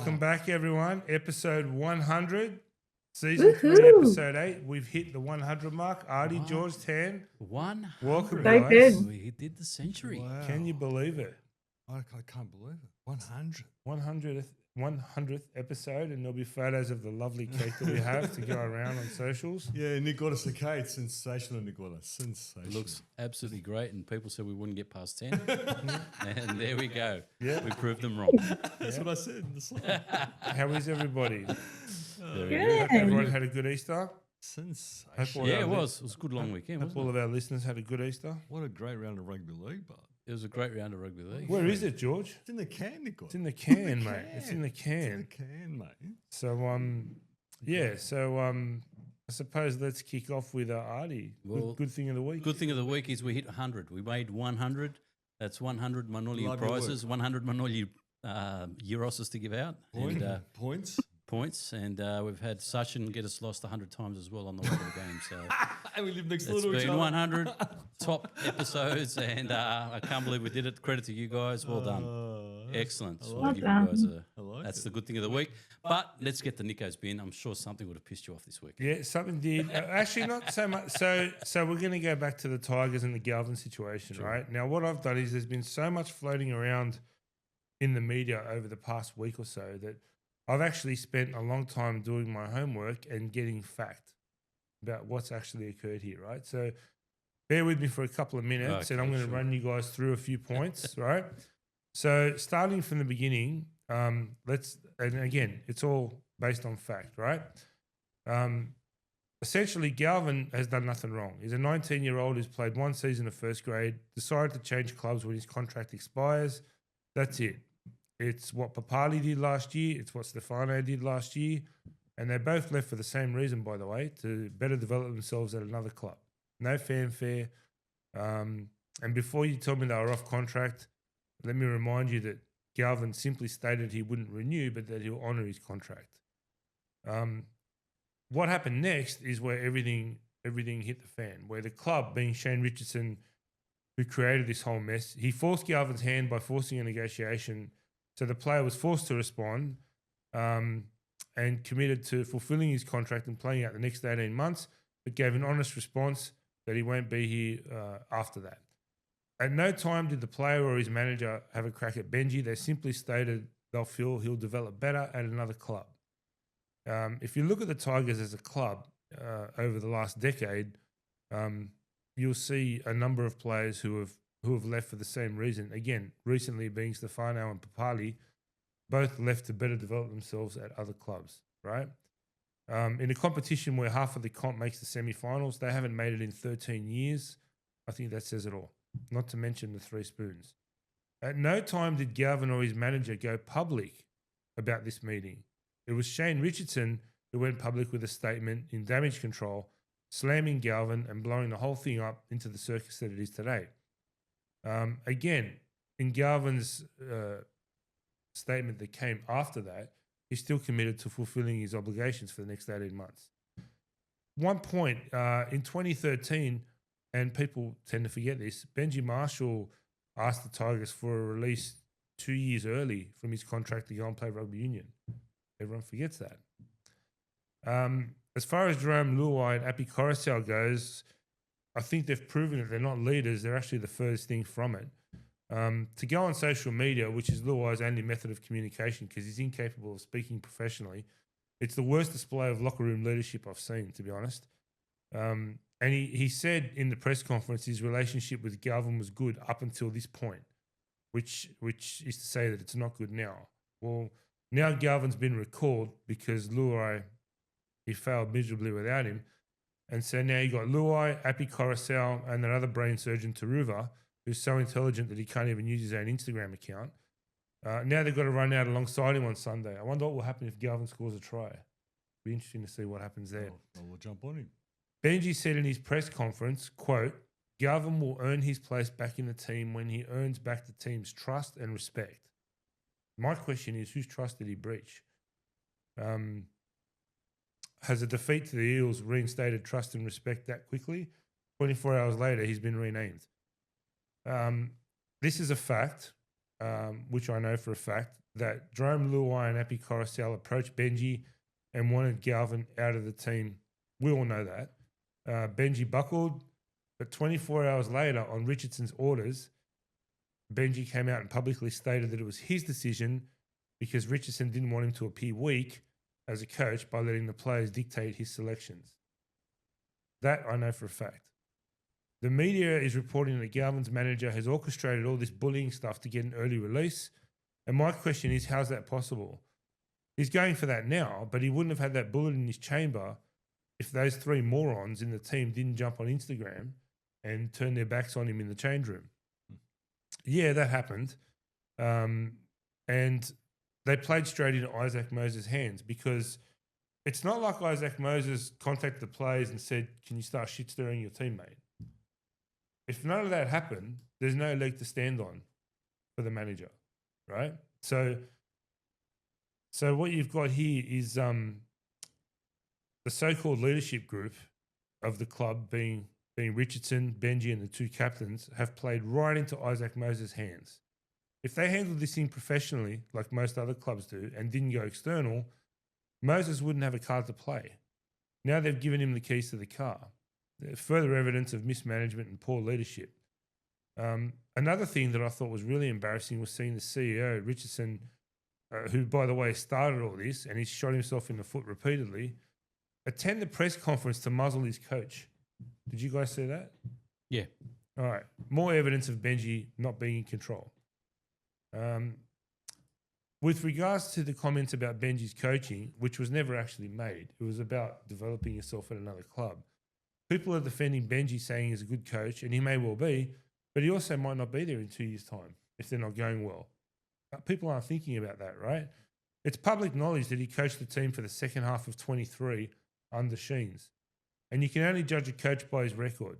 Welcome back, everyone. Episode 100, season 3, episode 8. We've hit the 100 mark. Artie, George, Tan. 100. Welcome, They guys. did. We did the century. Wow. Can you believe it? I can't believe it. 100. 100th episode, and there'll be photos of the lovely cake that we have to go around on socials. Yeah, Nick got us a cake. Sensational, Nick got us. Sensational. It looks absolutely great, and people said we wouldn't get past 10. And there we go. Yeah. We proved them wrong. That's what I said in the slide. How is everybody? Very Good. Hope everyone had a good Easter. Sensational. Hope all Yeah, our it was. It was a good long weekend, Hope wasn't all it? of our listeners had a good Easter. What a great round of rugby league, but It was a great round of rugby league. Where is it, George? it's in the can, Nick got. It's in the can, mate. It's in the It's in can. the can, mate. So, yeah. So, I suppose let's kick off with Artie. Well, Good thing of the week. Good thing of the week is we hit 100. We made 100. That's 100 Manoli Love your prizes, 100 Manoli Euroses to give out, Point, and points. points. And we've had Sachin get us lost 100 times as well on the way to the game. So And we live next it's door to each been other. 100 top episodes, and I can't believe we did it. Credit to you guys. Well done. Excellent. So I I'll like give it. you guys I like that's it. the good thing of the week. But let's get the Nico's bin. I'm sure something would have pissed you off this week. Yeah, something did. Actually, not so much. So we're going to go back to the Tigers and the Galvin situation, right? Now, what I've done is there's been so much floating around in the media over the past week or so that I've actually spent a long time doing my homework and getting fact about what's actually occurred here, right? So bear with me for a couple of minutes, and I'm Okay, going to sure. run you guys through a few points, right? So starting from the beginning, and again, it's all based on fact, right? Essentially, Galvin has done nothing wrong. He's a 19-year-old who's played one season of first grade, decided to change clubs when his contract expires. That's it. It's what Papali did last year. It's what Stefano did last year. And they both left for the same reason, by the way, to better develop themselves at another club. No fanfare. And before you tell me they were off contract, let me remind you that Galvin simply stated he wouldn't renew, but that he'll honour his contract. What happened next is where everything hit the fan, where the club, being Shane Richardson, who created this whole mess, he forced Galvin's hand by forcing a negotiation. So the player was forced to respond and committed to fulfilling his contract and playing out the next 18 months, but gave an honest response that he won't be here after that. At no time did the player or his manager have a crack at Benji. They simply stated they'll feel he'll develop better at another club. If you look at the Tigers as a club over the last decade, you'll see a number of players who have left for the same reason. Again, recently being Stefano and Papali, both left to better develop themselves at other clubs, right? In a competition where half of the comp makes the semi-finals, they haven't made it in 13 years. I think that says it all, not to mention the three spoons. At no time did Galvin or his manager go public about this meeting. It was Shane Richardson who went public with a statement in damage control, slamming Galvin and blowing the whole thing up into the circus that it is today. Again, in Galvin's statement that came after that, he's still committed to fulfilling his obligations for the next 18 months. One point, in 2013, and people tend to forget this, Benji Marshall asked the Tigers for a release 2 years early from his contract to go and play rugby union. Everyone forgets that. As far as Jarome Luai and Api Coruscant goes, I think they've proven that they're not leaders. They're actually the furthest thing from it. To go on social media, which is Luai's only method of communication because he's incapable of speaking professionally, it's the worst display of locker room leadership I've seen, to be honest. And he said in the press conference his relationship with Galvin was good up until this point, which is to say that it's not good now. Well, now Galvin's been recalled because Luai, he failed miserably without him. And so now you got Luai, Api Coruscant, and that other brain surgeon, Taruva, who's so intelligent that he can't even use his own Instagram account. Now they've got to run out alongside him on Sunday. I wonder what will happen if Galvin scores a try. Be interesting to see what happens there. We'll jump on him. Benji said in his press conference, quote, Galvin will earn his place back in the team when he earns back the team's trust and respect. My question is, whose trust did he breach? Has a defeat to the Eels reinstated trust and respect that quickly? 24 hours later, he's been renamed. This is a fact. which I know for a fact, that Jarome Luai and Api Coruscant approached Benji and wanted Galvin out of the team. We all know that. Benji buckled, but 24 hours later, on Richardson's orders, Benji came out and publicly stated that it was his decision because Richardson didn't want him to appear weak as a coach by letting the players dictate his selections. That I know for a fact. The media is reporting that Galvin's manager has orchestrated all this bullying stuff to get an early release. And my question is, how's that possible? He's going for that now, but he wouldn't have had that bullet in his chamber if those three morons in the team didn't jump on Instagram and turn their backs on him in the change room. Yeah, that happened. And they played straight into Isaac Moses' hands because it's not like Isaac Moses contacted the players and said, can you start shit stirring your teammate? If none of that happened, there's no leg to stand on for the manager, right? So what you've got here is the so-called leadership group of the club, being Richardson, Benji, and the two captains, have played right into Isaac Moses' hands. If they handled this thing professionally, like most other clubs do, and didn't go external, Moses wouldn't have a card to play. Now they've given him the keys to the car. Further evidence of mismanagement and poor leadership. Another thing that I thought was really embarrassing was seeing the CEO, Richardson, who, by the way, started all this, and he's shot himself in the foot repeatedly, attend the press conference to muzzle his coach. Did you guys see that? Yeah. All right. More evidence of Benji not being in control. With regards to the comments about Benji's coaching, which was never actually made, it was about developing yourself at another club. People are defending Benji, saying he's a good coach, and he may well be, but he also might not be there in 2 years' time if they're not going well. People aren't thinking about that, right? It's public knowledge that he coached the team for the second half of 23 under Sheens. And you can only judge a coach by his record.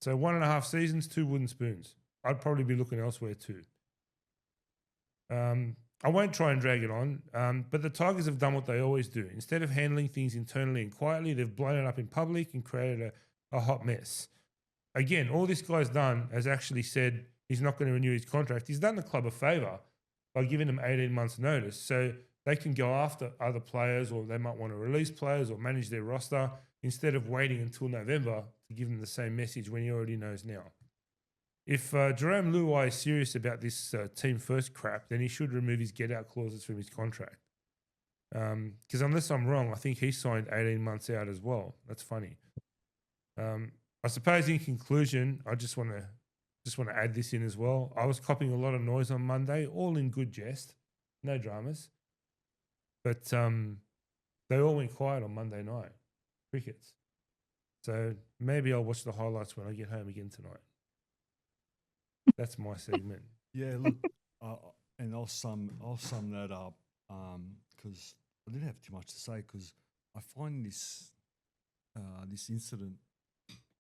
So 1.5 seasons, 2 wooden spoons. I'd probably be looking elsewhere too. I won't try and drag it on, but the Tigers have done what they always do. Instead of handling things internally and quietly, they've blown it up in public and created a hot mess. Again, all this guy's done has actually said he's not going to renew his contract. He's done the club a favour by giving them 18 months' notice so they can go after other players, or they might want to release players or manage their roster instead of waiting until November to give them the same message when he already knows now. If Jarome Luai is serious about this team first crap, then he should remove his get-out clauses from his contract. Because unless I'm wrong, I think he signed 18 months out as well. That's funny. I suppose in conclusion, I just want to add this in as well. I was copying a lot of noise on Monday, all in good jest, no dramas. But they all went quiet on Monday night, crickets. So maybe I'll watch the highlights when I get home again tonight. That's my segment. Yeah, look, and I'll sum that up because I didn't have too much to say because I find this incident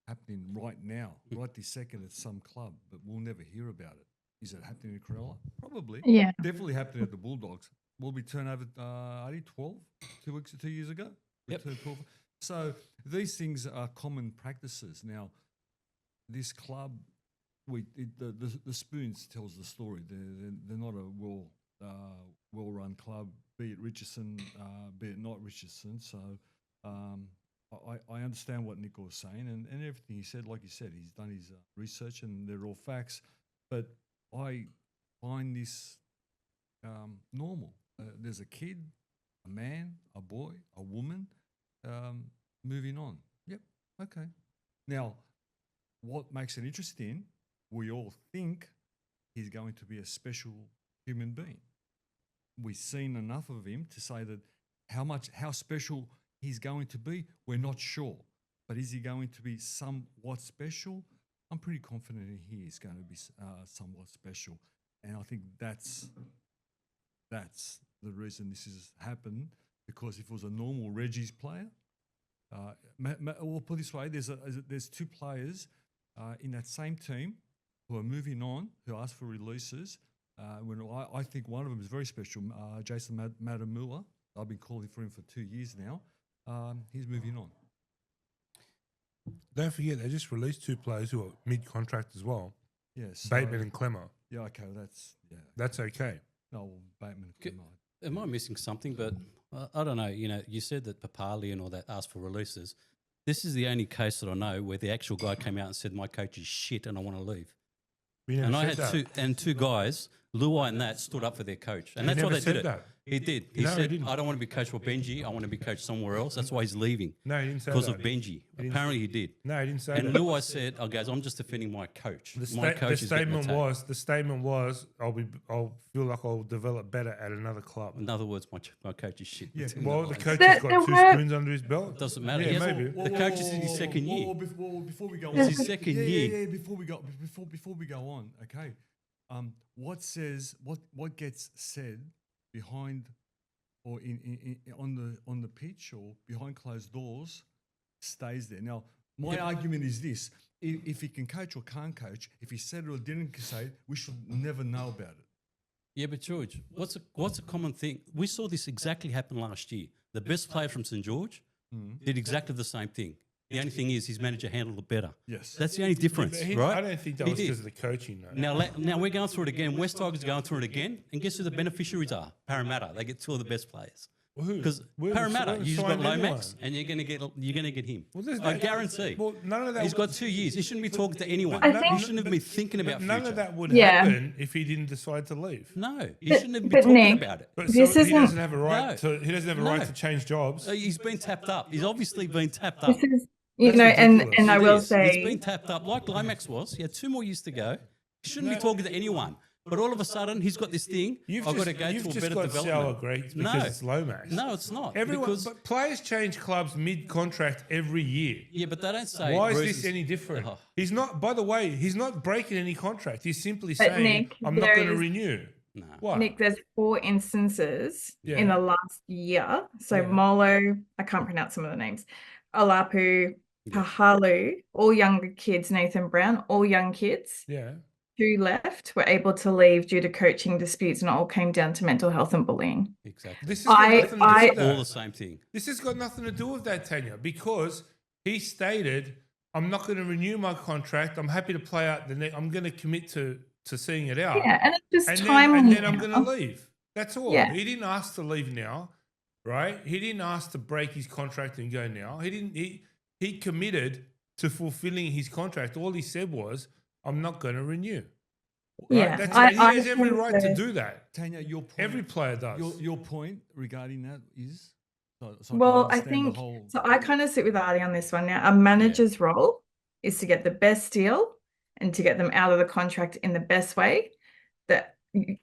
happening right now, right this second at some club, but we'll never hear about it. Is it happening in Cronulla? Probably. Yeah. Definitely happening at the Bulldogs. Will be turned over 2 years ago? Yep. 12. So these things are common practices. Now, this club, the Spoons tells the story. They're not a well-run club, be it Richardson, be it not Richardson. So I understand what Nick was saying and everything he said. Like you said, he's done his research and they're all facts. But I find this normal. There's a kid, a man, a boy, a woman, moving on. Yep, okay. Now, what makes it interesting, we all think he's going to be a special human being. We've seen enough of him to say that how special he's going to be, we're not sure. But is he going to be somewhat special? I'm pretty confident he is going to be somewhat special. And I think that's the reason this has happened, because if it was a normal Reggie's player, we'll put it this way, there's 2 players in that same team who are moving on, who ask for releases. When I think one of them is very special, Jason Matamula. I've been calling for him for 2 years now. He's moving on. Don't forget, they just released 2 players who are mid-contract as well. Yes, Bateman and Clemmer. Yeah, okay, That's okay. no Bateman. K- Not. Am I missing something? But I don't know. You know, you said that Papali and all that asked for releases. This is the only case that I know where the actual guy came out and said, "My coach is shit and I want to leave." We never And I said had that. two guys, Luai and that, stood up for their coach, and He that's why never they did said it. that. He did. He No, he said, didn't. "I don't want to be coached by Benji. I want to be coached somewhere else." That's why he's leaving No, he didn't say because that. of Benji. didn't- Apparently, he did. No, he didn't say And that. Luai said, "Oh, guys, I'm just defending my coach. The, My sta- coach the is getting statement attacked." was I'll feel like I'll develop better at another club. In other words, my coach is shit. Yeah. Well, the It coach There- has got there 2 were- spoons under his belt. doesn't matter. Yeah, He has- maybe. The coach is in his second year. Before we go It's on, his second year. Yeah, before we go on, okay. What gets said behind or in on the pitch or behind closed doors stays there. Now, my argument is this: if he can coach or can't coach, if he said it or didn't say it, we should never know about it. Yeah, but George, what's a common thing? We saw this exactly happen last year. The best player from St George did exactly the same thing. The only thing is his manager handled it better. Yes. That's the only difference, right? I don't think that He was did. because of the coaching, though. Now we're going through it again. West Tigers are going through it again, and guess who the beneficiaries are? Parramatta. They get 2 of the best players. Who? Because We haven't Parramatta, you just got signed anyone. Lomax, and you're going to get him. Well, there's I no- guarantee. Well, none of that. He's got 2 years. He shouldn't be talking to anyone. I He think- shouldn't even be thinking about None future. of that would Yeah. happen if he didn't decide to leave. No, he But- shouldn't even be but talking Nick, about it. But This so he isn't- doesn't have a right. No. To, he doesn't have a No. right to change jobs. He's been tapped up. He's obviously been tapped up. This is, you That's know, ridiculous. and I It will is. He's say, been tapped up like Lomax was. He had 2 more years to go. He shouldn't be talking to anyone. But all of a sudden, he's got this thing. You've I've got just, to go you've to a just better got sour development. grapes No. because it's Lomax. No, it's not. Everyone, because, but players change clubs mid-contract every year. yeah, but they don't say. Why is Bruce this any different? Oh. He's not. By the way, he's not breaking any contract. He's simply saying, Nick, "I'm not there going to is- renew." No. What? Nick, there's 4 instances Yeah. in the last year. So Yeah. Molo, I can't pronounce some of the names, Alapu, Pahalu, all younger kids, Nathan Brown, all young kids. Yeah. 2 left were able to leave due to coaching disputes, and it all came down to mental health and bullying. Exactly. This has got nothing to do with All that. the same thing. This has got nothing to do with that, Tanya, because he stated, "I'm not going to renew my contract. I'm happy to play out the next. I'm going to commit to seeing it out, Yeah, and it's just and timely. then I'm going to now. leave." That's all. Yeah. He didn't ask to leave now, right? He didn't ask to break his contract and go now. He didn't. He committed to fulfilling his contract. All he said was, "I'm not going to renew." Right? Yeah, That's I- he I has every think right to so. do that. Tanya, your point. Every player does. Your point regarding that is. So Well, I understand the think whole- so. I kind of sit with Artie on this one now. A manager's role is to get the best deal and to get them out of the contract in the best way. The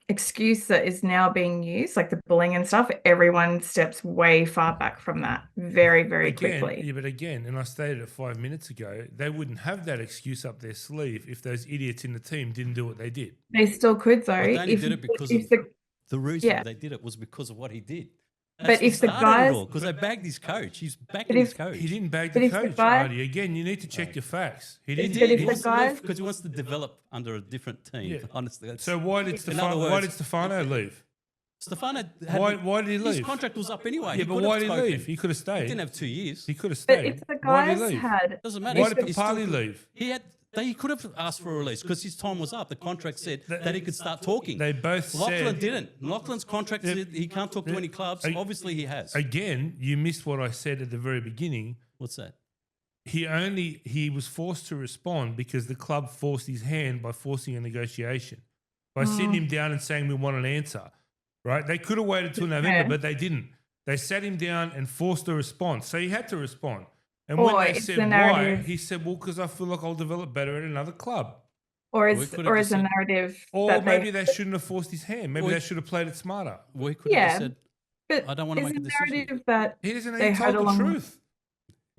excuse that is now being used, like the bullying and stuff, everyone steps way far back from that very, very quickly. Yeah, but again, and I stated it 5 minutes ago, they wouldn't have that excuse up their sleeve if those idiots in the team didn't do what they did. They still could, though. But they only if did it because if of the, the reason Yeah. they did it was because of what he did. But if the guys- because they bagged his coach, he's backing But his if- coach. He didn't bag But the if the coach, guy- Artie. Again, you need to check your facts. He He didn't. But did. if He the wants to leave guys- because he wants to develop under a different team. Yeah. Honestly, that's, So why did In other Stefano words- leave? Stefano Why did he His leave? contract was up anyway. Yeah, He but could why have did he spoken. leave? He could have He stayed. didn't have 2 years. He could have But stayed. if the Why did guys he leave? had, Doesn't matter. Why He did still Papali could- leave? He could have asked for a release because his time was up. The contract said that he could start talking. They both Lachlan said didn't. Lachlan's contract said he can't talk to any clubs. I- Obviously, he has. again. You missed what I said at the very beginning. What's that? He was forced to respond because the club forced his hand by forcing a negotiation, by sitting him down and saying we want an answer. Right? They could have waited till November, Yeah. but they didn't. They sat him down and forced a response. So he had to respond. And Or when they it's said the why, narrative. he said, "Well, because I feel like I'll develop better at another club." or We is could have or just is a said- narrative Or that maybe they, they shouldn't have forced his hand. Maybe Or- they should have played it smarter. Well, he could have just Yeah. said, but I don't wanna is make a a decision. narrative that He doesn't. They He heard told the along- truth.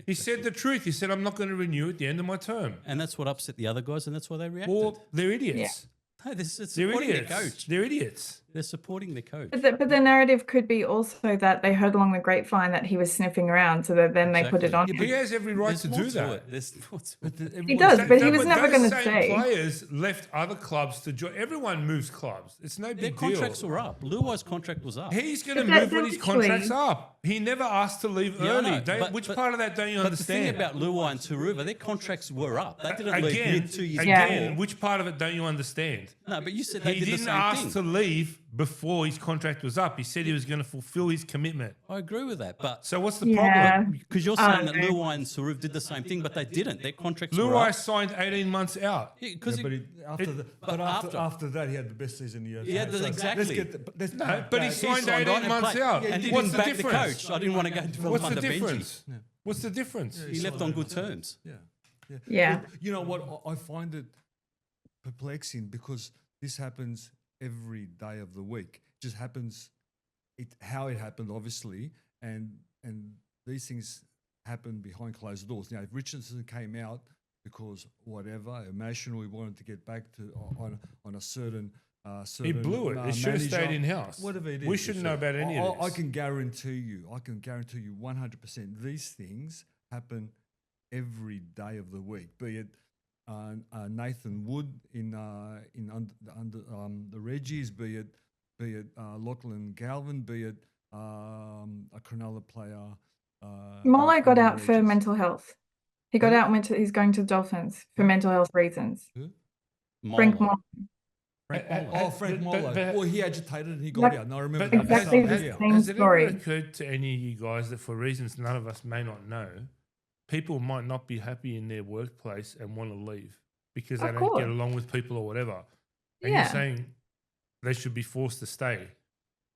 He said the truth. He said, "I'm not going to renew at the end of my term." and that's what upset the other guys, and that's why they reacted. Well, they're idiots. No, this is They're supporting their idiots. coach. They're idiots. They're supporting their coach. But the narrative could be also that they heard along the grapevine that he was sniffing around, so that then they put it Exactly. on Yeah, him. He has every right There's to more do that. it. There's more to But it. the- He everyone does, said- but he No, was never those going to same stay. players left other clubs to join. Everyone moves clubs. It's no Their big contracts deal. were up. Luai's contract was up. He's going to But move when his literally- contract's up. He never asked to leave Yeah, I early. know, Which but- part of that don't you But the thing understand? about Luai and Turuva, their contracts were up. They didn't leave Again, mid 2 years again, before. which part of it don't you understand? No, but you said they He did the didn't same ask thing. to leave before his contract was up. He said he was going to fulfill his commitment. I agree with that, but So what's the Yeah. problem? because you're I saying that don't know. Luai and Saruv did the same thing, but they didn't. Their contracts were Luai up. signed 18 months out. Yeah, 'cause Yeah, but after that, he had the best season he ever Yeah, had. that's So exactly. Let's get the, let's, But he signed 18 months out. and he What's didn't the back the difference? coach. I didn't want to go develop What's the under Benji. difference? What's the difference? He left on good terms. Yeah. But you know what? I find it perplexing because this happens every day of the week. It just happens. How it happened, obviously, and these things happen behind closed doors. Now, if Richardson came out because whatever emotional, he wanted to get back to on a certain. He blew it. It should have stayed manager, in house. Whatever it is, We shouldn't know about any of I this. can guarantee you. I can guarantee you 100%. These things happen every day of the week. Be it Nathan Wood in under the Reggies, be it Lachlan Galvin, be it a Cronulla player. Molo got in the out for Reggies. mental health. He got Who? out and went to, he's going to the Dolphins for mental health reasons. Frank Molo. Molo. Frank Molo. Oh, Frank But- Molo. but- well, he agitated and he got Like- out. And I remember But that. exactly So, the yeah. same Has it story. ever occurred to any of you guys that for reasons none of us may not know, people might not be happy in their workplace and want to leave because they Of don't get course. along with people or whatever? And Yeah. you're saying they should be forced to stay.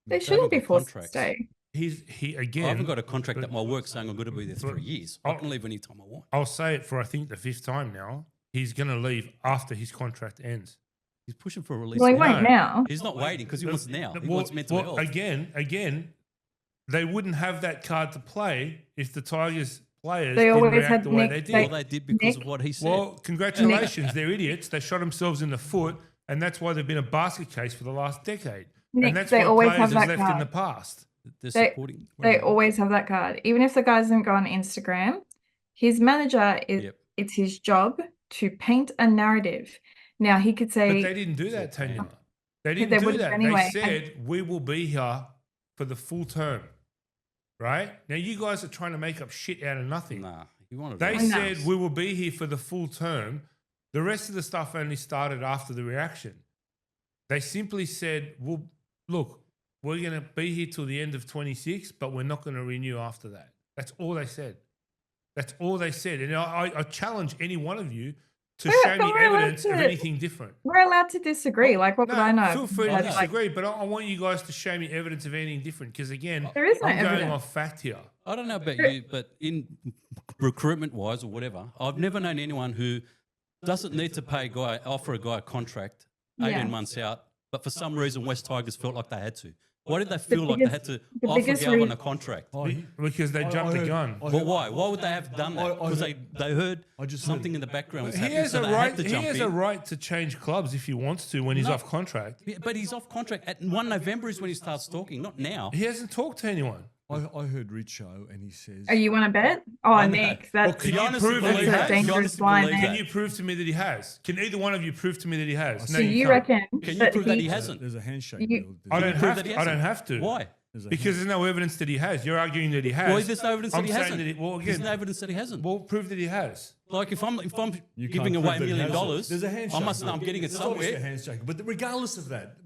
They They shouldn't be haven't got forced to contracts. stay. He again. I haven't got a contract but- at my work saying I'm going to be there but- 3 years. I oh, can leave anytime I want. I'll say it for I think the 5th time now. He's going to leave after his contract ends. He's pushing for a release. Well, he now. won't now. He's not waiting because he wants now. He Well- wants mental well, health. Again, they wouldn't have that card to play if the Tigers players They didn't always react had the way Nick- they did. Well, they did because of Nick- what he said. Well, congratulations. They're idiots. They shot themselves in the foot, and that's why they've been a basket case for the last decade. Nick, and that's they what always players have have that left in card. the past. They're they- supporting. They always have that card. Even if the guy doesn't go on Instagram, his manager is Yep. it's his job to paint a narrative. Now he could But say they didn't do that, Tanya. They they didn't do wouldn't that. anyway. They said, we will be here for the full term. Right? Now, you guys are trying to make up shit out of nothing. Nah, he wanted. They to No. said, we will be here for the full term. The rest of the stuff only started after the reaction. They simply said, well, look, we're going to be here till the end of 26, but we're not going to renew after that. That's all they said. That's all they said. And I challenge any one of you to But- show me but we're allowed evidence of to- anything different. we're allowed to disagree. Like what would I know? Feel free to Like- disagree, but I want you guys to show me evidence of anything different because, again, There is no I'm going evidence. off fact here. I don't know about you, but in recruitment wise or whatever, I've never known anyone who doesn't need to offer a guy a contract 18 Yeah. months out, but for some reason West Tigers felt like they had to. Why did they feel like they had biggest- to the offer biggest Galvin reason- a contract? Because they jumped the gun. But why? Why would they have done that? I Because heard- they heard I just something heard- in the background was He happening, has so a they right. had to He jump has in. a right to change clubs if he wants to when he's No. off contract. Yeah, but he's off contract. At 1 November is when he starts talking, not now. He hasn't talked to anyone. I heard Richo and he says, Oh, you want to bet? Oh, I know. Nick, Well, that's can you honestly prove that believe he that's has? a Can you dangerous honestly line believe there. Can you prove to me that he has? Can either one of you prove to me that he has? So you can't. reckon Can you that prove that he he hasn't? there's a handshake You- deal. I Can don't you prove have that he to. I don't hasn't? have to. Why? There's a Because there's no evidence that he has. You're arguing that he has. Well, there's no evidence I'm that he saying hasn't. that he- well, There's again, no evidence that he hasn't. well, prove that he has. Like if I'm You giving can't away prove $1 that he million, hasn't. There's a handshake. I must know I'm getting it There's obviously a somewhere. handshake, but regardless of that,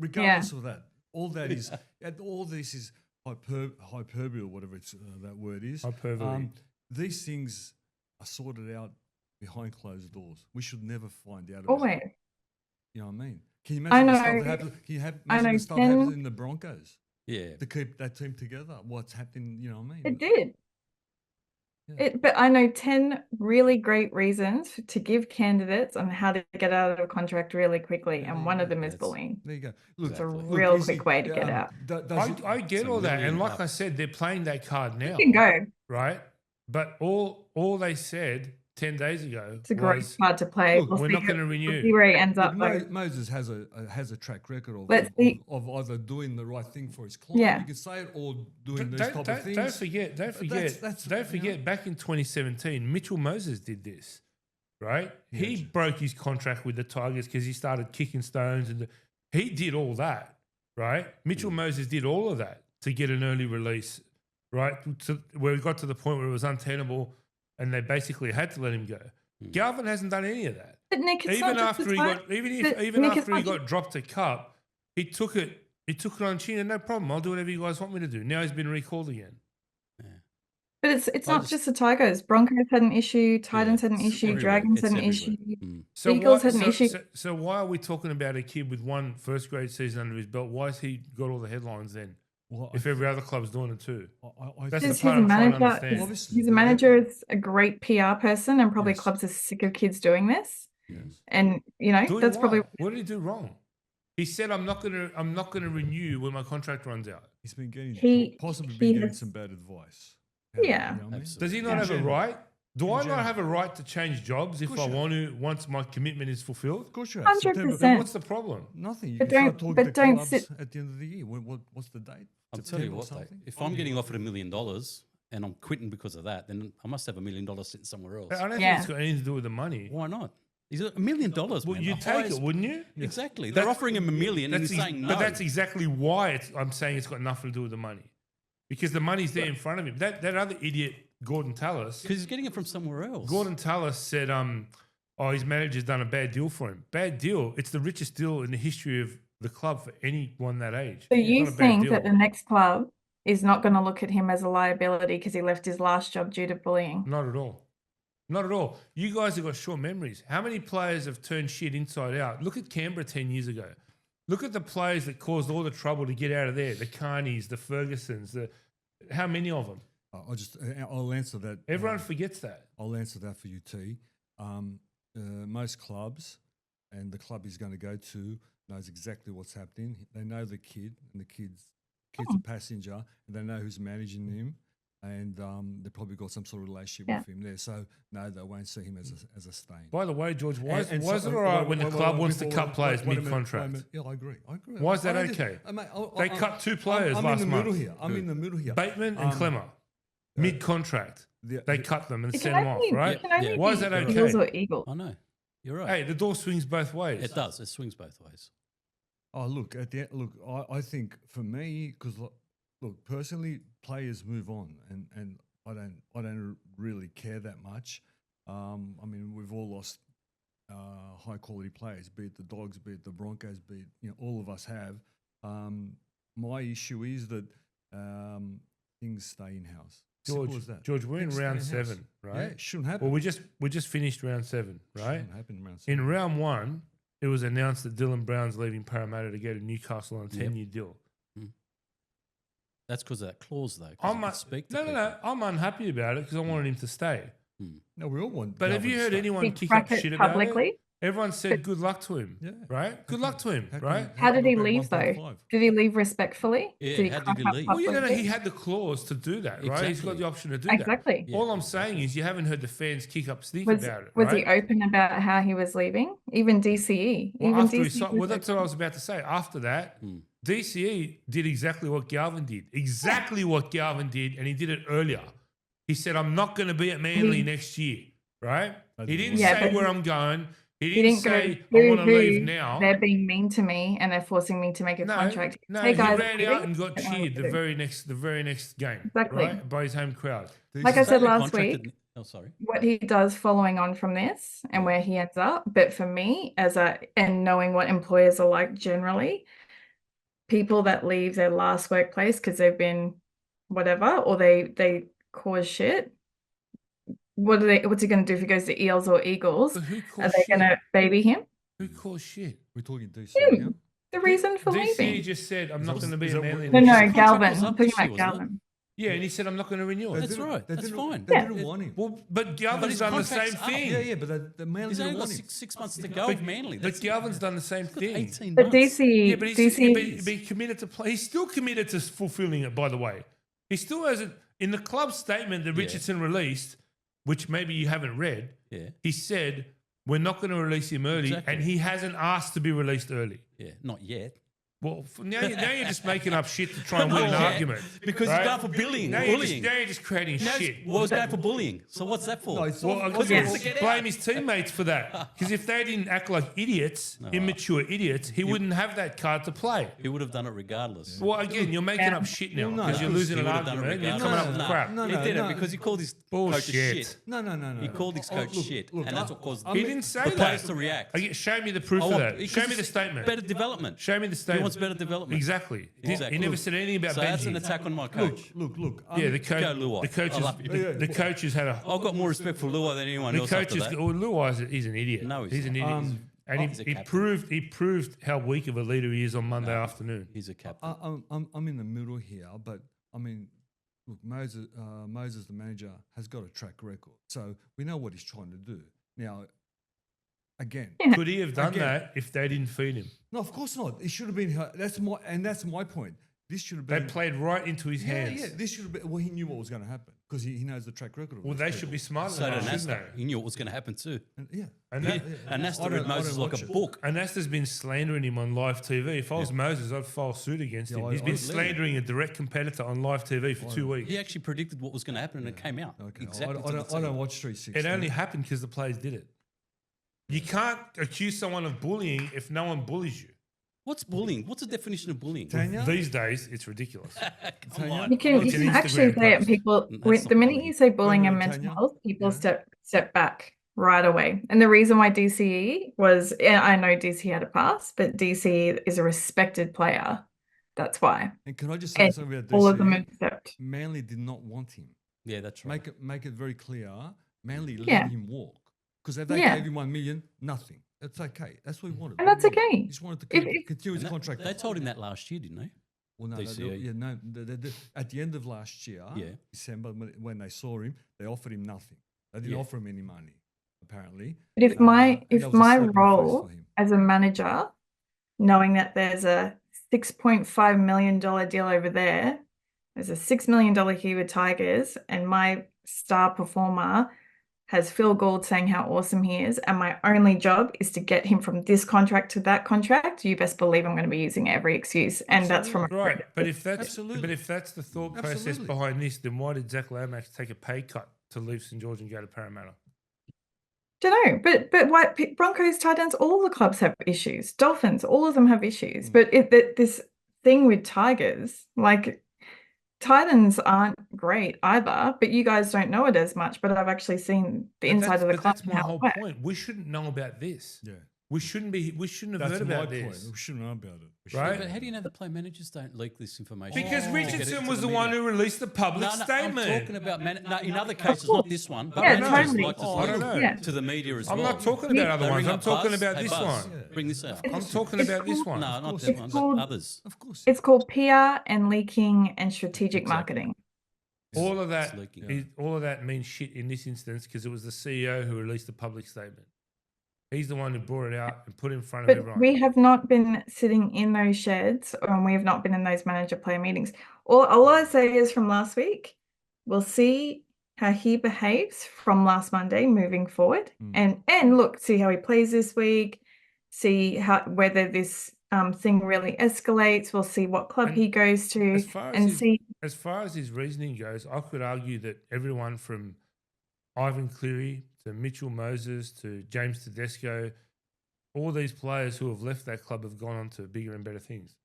all that is, all this is hyperbole or whatever that word is. Hyperbole. These things are sorted out behind closed doors. We should never find out about it. always. You know what I mean? Can you I imagine the know. stuff that happens? Can you I imagine know the stuff that happens 10 in the Broncos Yeah. to keep that team together? What's happening? You know what I mean? It did. Yeah. But I know 10 really great reasons to give candidates on how to get out of a contract really quickly, Yeah, and one of them is that's- bullying. There you go. Look, It's a Exactly. real is quick it, way to get out. I get It's a all that, million and like I bucks. said, they're playing that card now. You can go. right? But all they said 10 days ago It's a great was, card to play. Look, We'll we're see not going to we'll see renew. where he ends Look, up. Though. Moses has a track record Let's see. of either doing the right thing for his client, Yeah. you could say it, or doing these Don't, type of don't, things. don't forget, But that's, don't you forget, know. back in 2017, Mitchell Moses did this, right? He Yes. broke his contract with the Tigers because he started kicking stones, and he did all that, right? Mitchell Moses did all of that to get an early release, right? Where it got to the point where it was untenable, and they basically had to let him go. Galvin hasn't done any of that. But Nick, it's Even not just after the he time. got, even But even Nick, it's after he not ju- got dropped a cup, he took it on chin and no problem. I'll do whatever you guys want me to do. Now he's been recalled again. But it's I not just- just the Tigers. Broncos had an issue. Titans had an it's issue. everywhere. Dragons It's had an everywhere. issue. So Eagles why, had an issue. So why are we talking about a kid with one first grade season under his belt? Why has he got all the headlines then? Well, If every other club's doing it too. I That's His the part I'm trying to manager, understand. Obviously, his the- manager is a great PR person, and probably Yes. clubs are sick of kids doing this. Yes. And Doing that's what? probably What did he do wrong? He said, "I'm not gonna renew when my contract runs out." He's been getting He- possibly he been getting has- some bad advice. Yeah. You know what I mean? Absolutely. Does he not Yeah. have a General. right? Do I general. not have a right to change jobs if course I you want to once my commitment is fulfilled? Of course you have. 100%. Then what's the problem? Nothing. You But can start don't- talking but to don't clubs sit- at the end of the year. What's the date? I'll tell you September or what, though, something? if I'm getting offered $1 million and I'm quitting because of that, then I must have $1 million sitting somewhere else. I don't Yeah. think it's got anything to do with the money. Why not? Is it $1 million? Well, man, you the take highest- it, wouldn't you? Exactly. They're That's- offering him $1 million and he's saying no. But that's exactly why I'm saying it's got nothing to do with the money, because the money's there in front of him. That other idiot, Gordon Tallis. Because he's getting it from somewhere else. Gordon Tallis said, his manager's done a bad deal for him. Bad deal. It's the richest deal in the history of the club for anyone that age. So It's you not a bad think deal. that the next club is not going to look at him as a liability because he left his last job due to bullying? Not at all. Not at all. You guys have got short memories. How many players have turned shit inside out? Look at Canberra 10 years ago. Look at the players that caused all the trouble to get out of there. The Carneys, the Fergusons, how many of them? I'll answer that. Everyone forgets that. I'll answer that for you, T. Most clubs, and the club he's going to go to knows exactly what's happening. They know the kid, and the kid's a passenger, and they know who's managing him, and they probably got some sort of relationship Yeah. with him there. So no, they won't see him as a stain. By the way, George, why is And it all right when the club wants to cut players wait a minute, mid-contract? wait a minute. Yeah, I agree. Why is that I just- okay? mate, They cut two players I'm last in the middle month. here. I'm in the middle here. Bateman and Clemmer, mid-contract. They cut them and It sent can them off, only- right? it can only Yeah. Why is be that Eagles okay? or Eagles. I know. You're right. Hey, the door swings both ways. It does. It swings both ways. Oh, look, I think for me, because look, personally, players move on, and I don't really care that much. I mean, we've all lost high quality players, be it the Dogs, be it the Broncos, be it all of us have. My issue is that things stay in house. Simple as that. George, we're in Things stay round in-house. 7, Yeah, right? it shouldn't happen. Well, we just finished round 7, right? Shouldn't happen in round 7. In round 1, it was announced that Dylan Brown's leaving Parramatta to go to Newcastle on a Yep. 10-year deal. That's because of that clause, though. 'cause you could speak to no. people. I'm unhappy about it because I wanted him to stay. No, we all want. But have you Galvin to heard stay. anyone He kick crack up it shit about it? publicly. Everyone said good luck to him, Yeah. right? Good luck to him, How come- right? How did come he back leave though? 1.5? Did he leave respectfully? Yeah, did he how did crack he up leave? Well, yeah, no, publicly? he had the clause to do that, right? He's got Exactly. the option to do Exactly. that. Yeah, All I'm saying is you haven't heard the fans kick up stink Was about it, was right? he open about how he was leaving? Even DCE. Well, Even after he DCE. signed, was well, that's what open. I was about to say. After that, Hmm. DCE did exactly what Galvin did. Exactly what Galvin did, and he did it earlier. He said, I'm not going to be at Manly next year, right? That He didn't didn't work. Yeah, say but where he- I'm going. He He didn't didn't go, say, I want to "Boo-hoo, leave now. They're being mean to me and they're forcing me to make a No, contract. no, Hey he guys, ran leaving? out and got I don't know what cheered to the do. very next game, Exactly. right? By his home crowd. Like I This said is- They last contracted- week, Oh, sorry. what he does following on from this and where he ends up. But for me, and knowing what employers are like generally, people that leave their last workplace because they've been whatever or they cause shit. What's he going to do if he goes to Eels or Eagles? But who Are caused they shit? going to baby him? Who caused shit? We're talking DC Him. now. The reason for DCE leaving? just said, I'm Is not that- going to be is at that Manly what- No, next no, year. contract Galvin. was I'm up talking this year, about wasn't it? Galvin. Yeah, and he said, I'm not going to renew it. That's right. They That's didn't- fine. They Yeah. didn't want him. Well, but Galvin's his done the same contract's up. thing. Yeah, but the Manly He's only didn't got want him. six months to go But, with Manly. but Galvin's done the same got thing. 18 But months. DC, Yeah, but he's DC, committed to play. He's still committed to fulfilling it, by the way. He still hasn't, in the club statement that Yeah. Richardson released, which maybe you haven't read, Yeah. he said, we're not going to release him early, Exactly. and he hasn't asked to be released early. Yeah. Not yet. Well, now you're just making up shit to try and win an Not yet, argument. because right? he's going for bullying. Now you're just creating Now shit. he's going for bullying. So what's that for? No, it's Well, not- I he could wants to get blame out. his teammates for that. Because if they didn't act like idiots, immature idiots, he wouldn't have that card to play. He would have done it regardless. Well, again, you're making up shit now Well, no, because you're he losing an would have done it argument and you're regardless. coming up with crap. No, he no, did no. it because he called his coach a Bullshit. shit. No. He called his coach shit, look, and that's what caused He didn't say the that. players to react. Show me the proof I of want- that. because Show me it's the statement. Better development. Show me the statement. He wants better development. Exactly. Exactly. He never said anything about So that's an Benji. attack on my coach. Look. Yeah, the Go, Luai. coach. I love you. The coach has had a. I've got more respect for Luai than anyone The else coach after is. that. Well, Luai he's an idiot. No, he's he's an not. idiot. And he's a he captain. proved how weak of a leader he is on Monday afternoon. He's a captain. I'm in the middle here, but I mean, look, Moses, the manager, has got a track record, so we know what he's trying to do. Now, again, Could he have done Again. that if they didn't feed him? no, of course not. It should have been. That's my point. This should have They been. played right into his Yeah, hands. yeah. This should have been. Well, he knew what was going to happen because he knows the track record. Of Well, these they people. should be smarter So than did that, shouldn't Nasta. He knew what was going to happen too. And, yeah. And that, And Nasta I read don't- I Moses don't like a watch it. book. and Nasta's been slandering him on live TV. If I was Moses, I'd file suit against Yeah, him. I- He's I been believe it. slandering a direct competitor on live TV for 2 weeks. He actually predicted what was going to happen, and it came out Okay. exactly. I don't watch 360. It only happened because the players did it. You can't accuse someone of bullying if no one bullies you. What's bullying? What's the definition of bullying? Tanya? These days, it's ridiculous. Come on. You can It's an actually Instagram say it. post. People, That's when, not the minute bullying. you say bullying and Tanya, mental health, people yeah. step back right away. And the reason why DCE was, I know DCE had a pass, but DCE is a respected player. That's why. And can I just say And something about all of them DCE? accept. Manly did not want him. Yeah, that's right. Make it very clear. Manly Yeah. let him walk because if they Yeah. gave him 1 million, nothing. It's okay. That's what he wanted. And that's He wanted- okay. He just wanted to If- continue his And that- contract. They told him that last year, didn't they? Well, no, DCE. at the end of last year, Yeah. December, when they saw him, they offered him nothing. They didn't Yeah. offer him any money, apparently. But if and my that was a my slap in the face role for him. as a manager, knowing that there's a $6.5 million deal over there, there's a $6 million here with Tigers, and my star performer has Phil Gould saying how awesome he is, and my only job is to get him from this contract to that contract, you best believe I'm going to be using every excuse, and that's from a Right, but if that's Absolutely. the thought process Absolutely. behind this, then why did Zach Lomax take a pay cut to leave St George and go to Parramatta? Don't know, but why Broncos, Titans, all the clubs have issues. Dolphins, all of them have issues. But this thing with Tigers, like Titans aren't great either, but you guys don't know it as much. But I've actually seen the inside of the club. That's and my how it whole works. point. We shouldn't know about this. Yeah. We shouldn't have That's heard my about point. this. We shouldn't know about it. We Right? But how do you know the play managers don't leak this information? Because to get it Richardson to was the media? one who released the public No, statement. I'm talking about in other cases, not this one, but Yeah, managers totally. like to I don't leak know. Yeah. to the media as I'm well. not talking about other They ones. ring I'm up talking Buzz, about "Hey, this Buzz, one. Bring this out. I'm talking about this one. No, not course. that one, but called- others. Of course. It's called PR and leaking and strategic Exactly. marketing. All of that, It's leaking. all of that means shit in this instance because it was the CEO who released the public statement. He's the one who brought it out and put it in front of But everyone. we have not been sitting in those sheds, and we have not been in those manager player meetings. All I say is from last week, we'll see how he behaves from last Monday moving forward, and look, see how he plays this week, see how whether this thing really escalates. We'll see what club And he goes to, as far as and his- see. As far as his reasoning goes, I could argue that everyone from Ivan Cleary to Mitchell Moses to James Tedesco, all these players who have left that club have gone on to bigger and better things.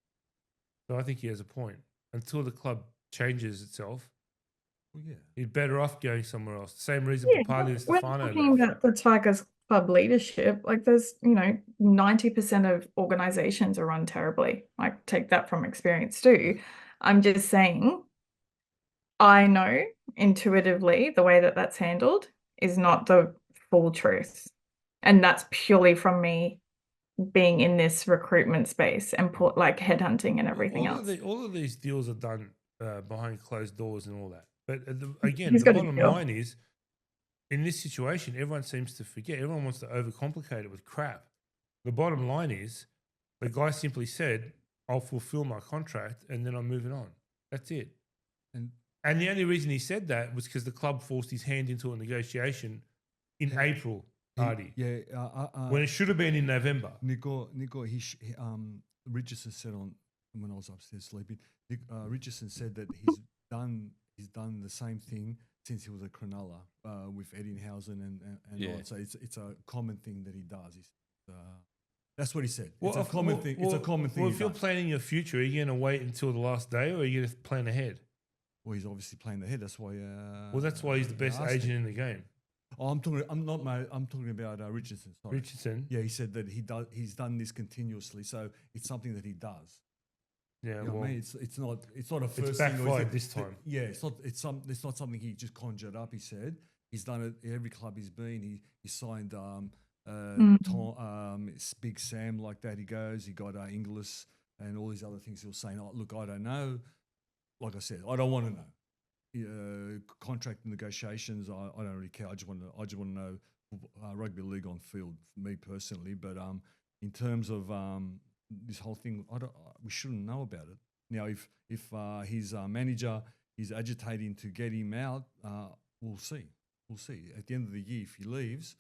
So I think he has a point. Until the club changes itself, Well, yeah. he's better off going somewhere else. Same reason Yeah, Papali and we're Stefano talking left. about the Tigers club leadership. Like there's, 90% of organizations are run terribly. Like take that from experience too. I'm just saying, I know intuitively the way that that's handled is not the full truth. And that's purely from me being in this recruitment space and like headhunting and everything else. All of these deals are done behind closed doors and all that. But again, He's the got a bottom deal. line is, in this situation, everyone seems to forget. Everyone wants to overcomplicate it with crap. The bottom line is, the guy simply said, "I'll fulfill my contract and then I'm moving on." That's it. And And the only reason he said that was because the club forced his hand into a negotiation in April, Artie, Yeah. when it should have been in November. Nico, Richardson said when I was upstairs sleeping, Richardson said that he's done the same thing since he was at Cronulla with Eddinghausen and all. So it's a common thing that he does. That's what he said. It's a common thing. It's a common thing. Well, if you're planning your future, are you going to wait until the last day, or are you going to plan ahead? Well, he's obviously playing ahead. That's why. Well, that's why he's the best agent in the game. Oh, I'm talking about Richardson. Sorry. Richardson. Yeah, he said that he's done this continuously, so it's something that he does. Yeah, You know well, what I mean, it's not a first it's thing. or is backfired it- this time. Yeah, it's not something he just conjured up. He said he's done it every club he's been. He signed Big Sam like that. He got Inglis and all these other things. He was saying, "Oh, look, I don't know." Like I said, I don't want to know. Contract negotiations, I don't really care. I just want to know rugby league on field for me personally. But in terms of this whole thing, we shouldn't know about it. Now, if his manager is agitating to get him out, we'll see. We'll see. At the end of the year, if he leaves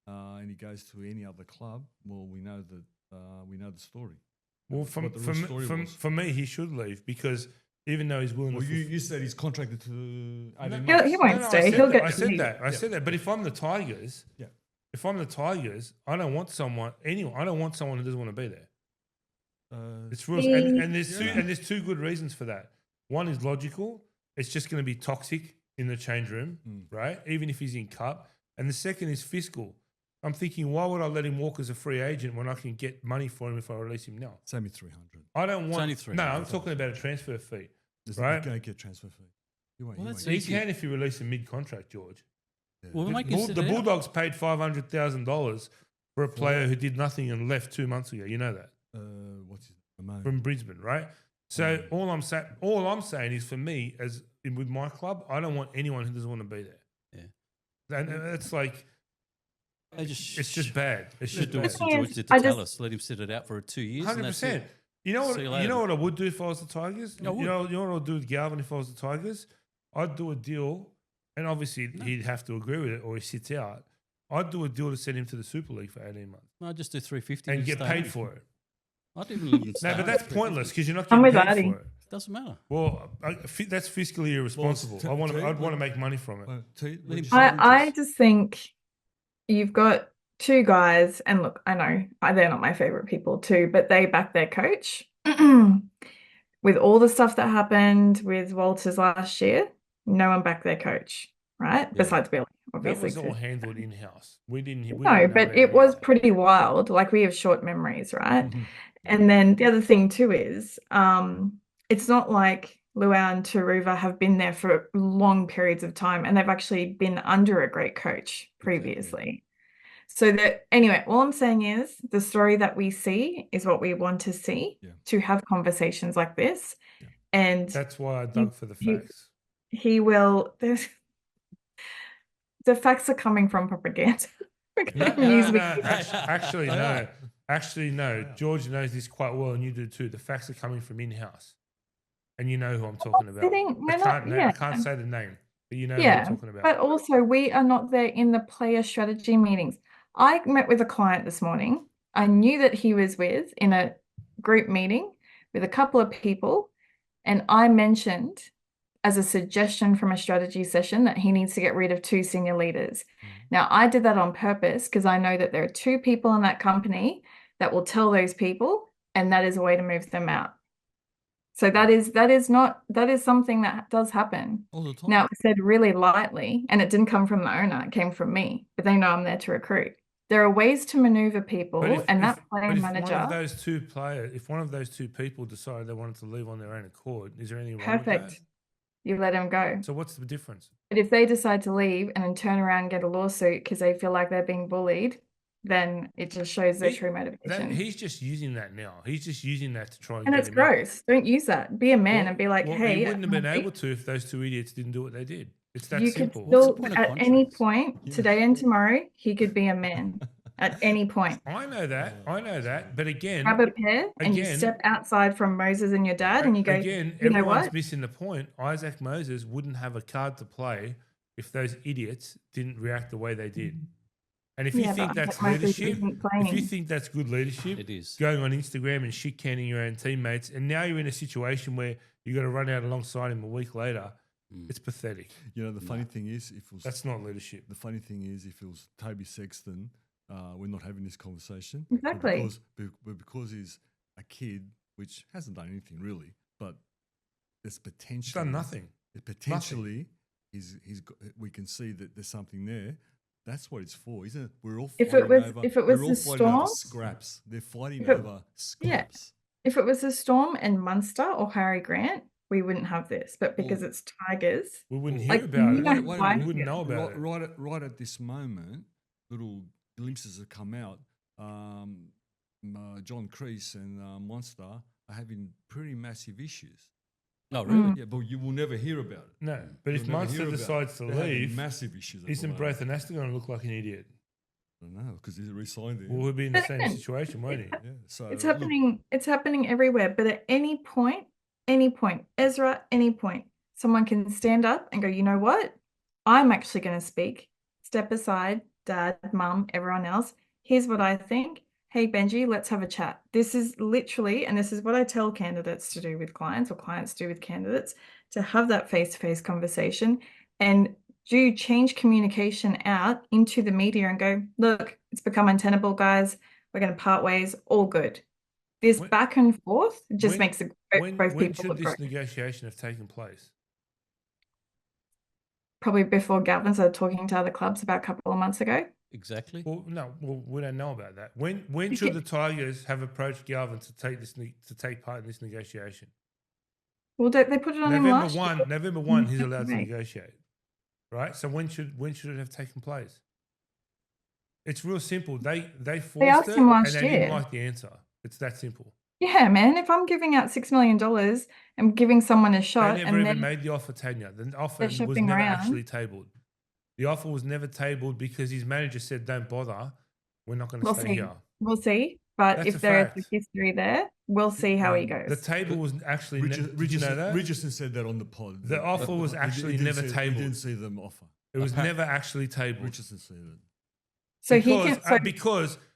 and he goes to any other club, well, we know the story. Well, for me, he should leave because even though he's willing Well, to... you said he's contracted to 18 He months. won't stay. He'll get I to said leave. that. I said that. But if I'm the Tigers, Yeah. I don't want someone who doesn't want to be there. It's rules, He- and there's two good reasons for that. One is logical. It's just going to be toxic in the change room, right? Even if he's in cup. And the second is fiscal. I'm thinking, why would I let him walk as a free agent when I can get money for him if I release him now? It's only 300. I don't want. only No, 300. I'm talking about a transfer fee. There's Right. You can't get transfer fee. You won't. Well, you that's won't. You easy. can if you release him mid-contract, George. Well, we'll make you sit The it out. Bulldogs paid $500,000 for a player who did nothing and left 2 months ago. You know that What's his name? from Brisbane, right? So all I'm saying is, for me, with my club, I don't want anyone who doesn't want to be there. Yeah. And it's like it's just bad. It's just do bad. what St. George did I to tell just- us. Let him sit it out for 2 years. 100%. You know See you what? later. You know what I would do if I was the Tigers. I would. You know what I'd do with Galvin if I was the Tigers. I'd do a deal, and obviously he'd have to agree with it, or he sits out. I'd do a deal to send him to the Super League for 18 months No, just do 350 and get stay. paid for it. I'd even No, but that's pointless because you're not I'm getting with paid Artie. for it. Doesn't matter. Well, that's fiscally irresponsible. Well, I'd want to make money from it. Let him I just think you've got two guys, and look, I know they're not my favorite people too, but they back their coach. With all the stuff that happened with Walters last year, no one backed their coach, right? Besides Billy, That obviously. was all handled in house. We didn't. We No, didn't know but about it any of was that. pretty wild. Like, we have short memories, right? Mhm. And then the other thing too is, it's not like Luau and Taruva have been there for long periods of time, and they've actually been under a great coach previously. So that, anyway, all I'm saying is the story that we see is what we want to see, to have conversations like this. Yeah. And That's why I dug for the facts. he will. The facts are coming from propaganda. News media. Actually, no. Actually, no. George knows this quite well, and you do too. The facts are coming from in-house, and you know who I'm talking about. I can't say the name, but you know who I'm talking about. But also, we are not there in the player strategy meetings. I met with a client this morning. I knew that he was in a group meeting with a couple of people, and I mentioned as a suggestion from a strategy session that he needs to get rid of 2 senior leaders. Now, I did that on purpose because I know that there are 2 people in that company that will tell those people, and that is a way to move them out. So that is something that does happen. All the time. Now, it was said really lightly, and it didn't come from the owner, it came from me, but they know I'm there to recruit. There are ways to maneuver people, that player manager. If one of those two people decided they wanted to leave on their own accord, is there anything wrong with Perfect. that? You let them go. So what's the difference? But if they decide to leave and then turn around and get a lawsuit because they feel like they're being bullied, then it just shows their true motivation. He's just using that now. He's just using that to try and And get it's him gross. Don't use that. Be a man and be like, hey, he wouldn't have been able to if those 2 idiots didn't do what they did. It's that you simple. could still, point of at any contracts? point, today and tomorrow, he could be a man. at any point. I know that. But again, Grab a pair and you again- step outside from Moses and your dad and you go, again, you know everyone's what? missing the point. Isaac Moses wouldn't have a card to play if those idiots didn't react the way they did. And if you Yeah, think but that's Isaac Moses leadership, isn't if you playing. think that's good leadership, It is. going on Instagram and shit canning your own teammates, and now you're in a situation where you got to run out alongside him a week later, it's pathetic. You know, the funny thing is, if it was That's not leadership. the funny thing is, if it was Toby Sexton, we're not having this conversation. Exactly. Because he's a kid, which hasn't done anything really, but there's potential. He's done nothing. Potentially, we can see that there's something there. That's what it's for, isn't it? We're all If fighting it was- over, if it was we're all the fighting over Storm- scraps. They're fighting If it- over scraps. If it was the Storm and Munster or Harry Grant, we wouldn't have this. But because Well- it's Tigers, We wouldn't hear Like, about you it. don't Wait a buy- minute. We wouldn't know about it. Right at this moment, little glimpses have come out. John Creese and Monster are having pretty massive issues. Oh, really? Mm. Yeah, but you will never hear about it. No, but if You'll never Munster hear about it. decides to They're having leave, massive issues. at isn't the moment. Braith Anasta going to look like an idiot? I don't know because he's resigned there. Well, we'll be in the same Again, situation, won't he? Yeah, so it's look, happening. It's happening everywhere. But at any point, Ezra, any point, someone can stand up and go, you know what? I'm actually going to speak. Step aside, dad, mum, everyone else. Here's what I think. Hey, Benji, let's have a chat. This is literally, and this is what I tell candidates to do with clients or clients do with candidates, to have that face-to-face conversation and do change communication out into the media and go, look, it's become untenable, guys. We're going to part ways. All good. This When- back and forth just when- makes it, When, both when people should look this great. negotiation have taken place? Probably before Galvin started talking to other clubs about a couple of months ago. Exactly. Well, no, we don't know about that. When You should can- the Tigers have approached Galvin to take part in this negotiation? Well, they put it on him last year. November 1, he's Mhm. allowed to Right. negotiate. Right? So when should it have taken place? It's real simple. They forced asked it him and last they didn't year. like the answer. It's that simple. Yeah, man. If I'm giving out $6 million and giving someone a They shot never and even then made the offer, Tanya. The offer they're was shopping never around. actually tabled. The offer was never tabled because his manager said, "Don't bother. We're not going to we'll stay see. here." We'll see. But That's if a there is fact. a history there, we'll see how he goes. The table was actually did you know that? Richardson said that on the pod. The offer was actually never He tabled. didn't see them offer. It was never actually tabled. Richardson said it. so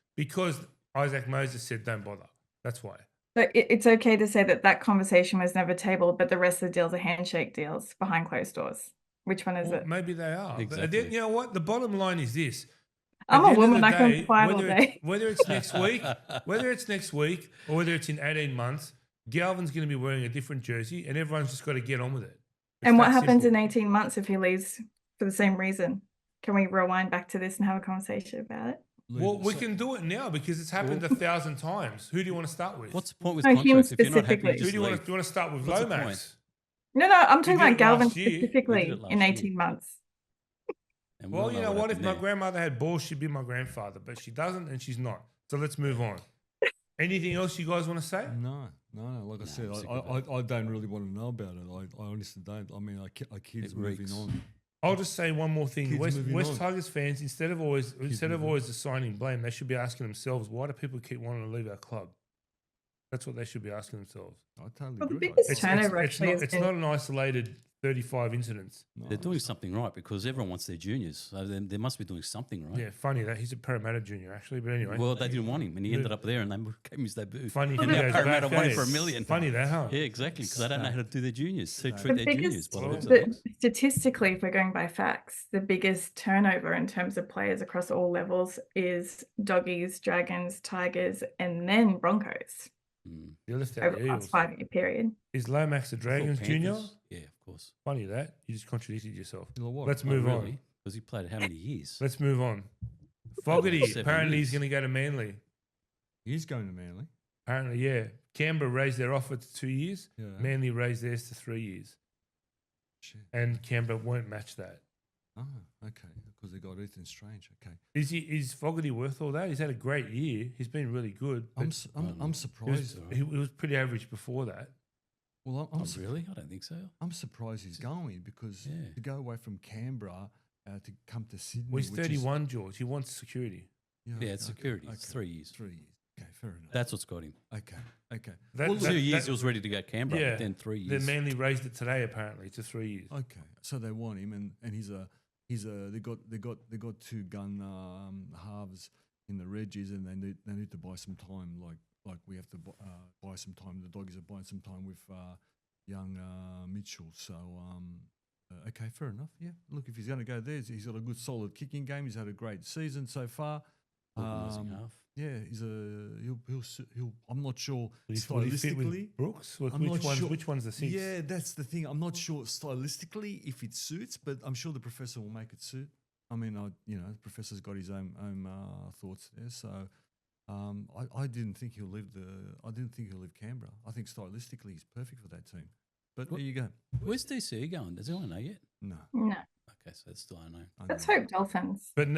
Because Isaac Moses said, "Don't bother." That's why. it's okay to say that conversation was never tabled, but the rest of the deals are handshake deals behind closed doors. Which one is Well, it? maybe they are. But Exactly. then, you know what? The bottom line is this. I'm At a the end of woman. the I can day, fight all day. Whether it's next week, or whether it's in 18 months, Galvin's going to be wearing a different jersey, and everyone's just got to get on with it. It's And what that happens simple. in 18 months if he leaves for the same reason? Can we rewind back to this and have a conversation about it? Well, we can do it now because it's happened 1,000 times. Who do you want to start with? What's the point with No, him contracts if you're not happy? specifically. You Who just do you want leave? to? Do you want to start with What's the Lomax? point? No, I'm talking did it about Galvin last year. We did it specifically last in year. 18 months. And we Well, all you know what? If happened my there. grandmother had balls, she'd be my grandfather, but she doesn't, and she's not. So let's move on. Anything else you guys want to say? No. Like I said, I'm sick of I don't really want to know about it. I honestly don't. I mean, our kids It moving reeks. on. I'll just say one more thing. Kids moving West on. Tigers fans, instead of always moving assigning blame, they should be asking themselves, why do people keep wanting to leave our club? That's what they should be asking themselves. I totally Well, the agree. biggest It's, turnover it's actually not, has it's been not an isolated 35 incidents. They're doing something right because everyone wants their juniors. So they must be doing something right. Yeah, funny that he's a Parramatta junior actually, but anyway. Well, they didn't want him, and he ended up there, and they gave him his debut. Funny and he now goes Parramatta back, won him eh? for $1 million. Funny that, huh? Yeah, exactly, because they don't know how to do their juniors. They the treat their juniors biggest, by the looks of the, things. statistically, if we're going by facts, the biggest turnover in terms of players across all levels is Doggies, Dragons, Tigers, and then Broncos Mm. You left out over the the Eels. last 5-year period. Is Lomax the Dragons Thought junior? Panthers. Yeah, of course. Funny that. You just contradicted yourself. You know what? Let's Not move on. really, because he played how many years? Let's move on. Fogarty, 7 apparently he's years. going to go to Manly. He's going to Manly. Apparently, yeah. Canberra raised their offer to 2 years. Yeah. Manly raised theirs to 3 years. Shit. And Canberra won't match that. Oh, okay. Because they got Ethan Strange. Okay. Is Fogarty worth all that? He's had a great year. He's been really good. but I'm he was, surprised. he was pretty average before that. Well, Not really? I don't think so. I'm surprised he's going because Yeah. to go away from Canberra to come to Sydney. Well, he's which is- 31, George. He wants security. Yeah, it's security. It's 3 years. 3 years. Okay, fair enough. That's what's got him. Okay. That- Well, that- 2 years, he was ready to go Canberra, Yeah. but then 3 They years. Manly raised it today apparently to 3 years. Okay, so they want him, and he's a they got two gun halves in the Reggies, and they need to buy some time, like we have to buy some time. The Doggies are buying some time with young Mitchell. So okay, fair enough. Yeah, look, if he's going to go there, he's got a good solid kicking game. He's had a great season so far. Organising half. Yeah, he'll. I'm not sure Would he fit with stylistically. Brooks? I'm not sure. Which one's the six? Yeah, that's the thing. I'm not sure stylistically if it suits, but I'm sure the professor will make it suit. I mean, the professor's got his own thoughts there. So I didn't think he'll leave Canberra. I think stylistically he's perfect for that team. But there you go. Where's DC going? Does anyone know yet? No, No. Okay, so that's still unknown. Let's hope Dolphins. But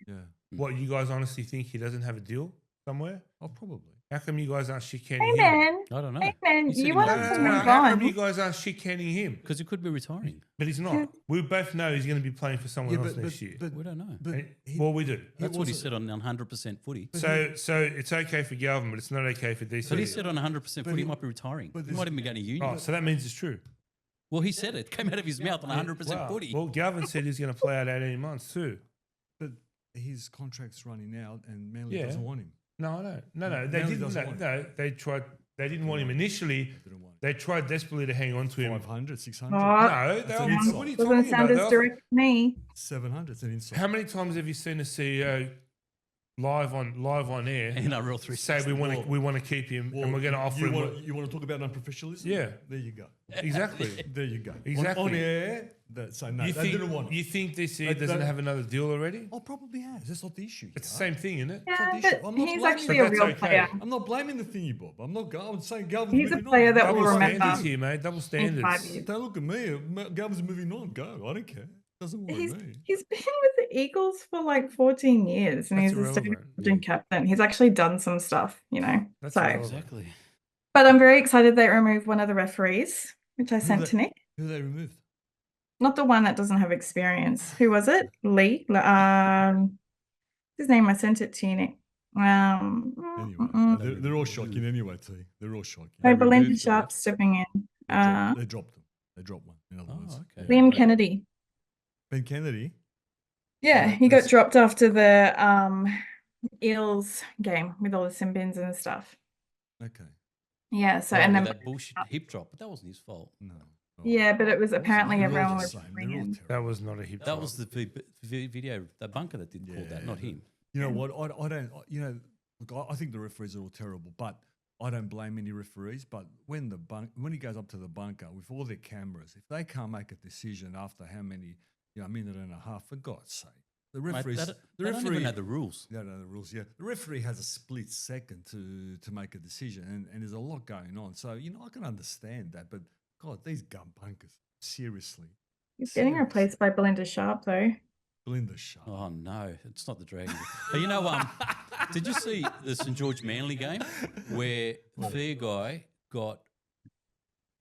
Yeah, what, you guys honestly think he doesn't have a deal somewhere? oh, probably. How come you guys aren't shit Hey canning him? man, I don't know. hey man, He said you he want was- him No, to no, no, move how come you on? guys aren't shit canning him? Because he could be retiring. But he's not. We both know he's going to be playing for someone else next year. but We don't know. but And- he- well, we do. That's what he wasn't- said on 100% footy. So it's okay for Galvin, but it's not okay for DC. But he said on 100% But footy he he- might be retiring. but He this- might even be going to union. Oh, so that means it's true. Well, he said it. It came out of his mouth on 100% Wow. footy. Well, Galvin said he's going to play out 18 months too. but his contract's running out, and Manly Yeah. doesn't want him. No, they Manly didn't. doesn't want No, they tried. They didn't want him initially. They didn't want him. They tried desperately to hang on to him. 500, 600, Oh, No, That's they an were, insult. what are you doesn't talking sound about? as They direct to me. 700. It's an insult. How many times have you seen a CEO live on air In our real say 360. we want to keep him and we're going to offer him? You want to talk about unprofessionalism? Yeah. There you go. Exactly. There you go. Exactly. On air, so no, You they think didn't want him. you think this They- year doesn't they- have another deal already? Oh, probably has. That's not the issue. It's the here. same thing, isn't it? Yeah, not the issue. but I'm not he's blaming actually you. a But real that's okay. player. I'm not blaming the thingy, Bob. I'm saying Galvin's He's a moving player on. that Double will remember. standards here, mate. Double In standards. 5 years. Don't look at me. Galvin's moving on. Go. I don't care. Doesn't worry He's me. he's been with the Eagles for like 14 years, and That's he's a state irrelevant. captain. He's actually done some stuff, That's So, irrelevant. Exactly. but I'm very excited they removed one of the referees, which I sent they- to Nick. Who they removed? Not the one that doesn't have experience. Who was it? Lee. His name. I sent it to you, Nick. Anyway, they're all shocking anyway, T. They're all shocking. No, They Belinda removed Sharp that. stepping in. They dropped them. They dropped one, in other words. Oh, okay. Liam Kennedy. Ben Kennedy. Yeah, Yeah, he got that's- dropped after the Eels game with all the sin bins and stuff. Okay. Yeah, so Oh, and with then that bullshit hip drop, but that wasn't his fault. No. Oh. yeah, but it was apparently They're all everyone the was same. They're all bringing. terrible. That was not a hip That drop. was the video, the bunker that did call that, not him. You know what? I don't. Look, I think the referees are all terrible, but I don't blame any referees. But when he goes up to the bunker with all their cameras, if they can't make a decision after how many, a minute and a half, for God's sake, the Mate, referees, they don't even know the rules. No, the rules. Yeah, the referee has a split second to make a decision, and there's a lot going on. So I can understand that, but God, these gun bunkers, seriously, He's getting replaced by Belinda Sharp though. Belinda Sharp. Oh no, it's not the Dragon. But did you see the St George Manly game where Fair Guy got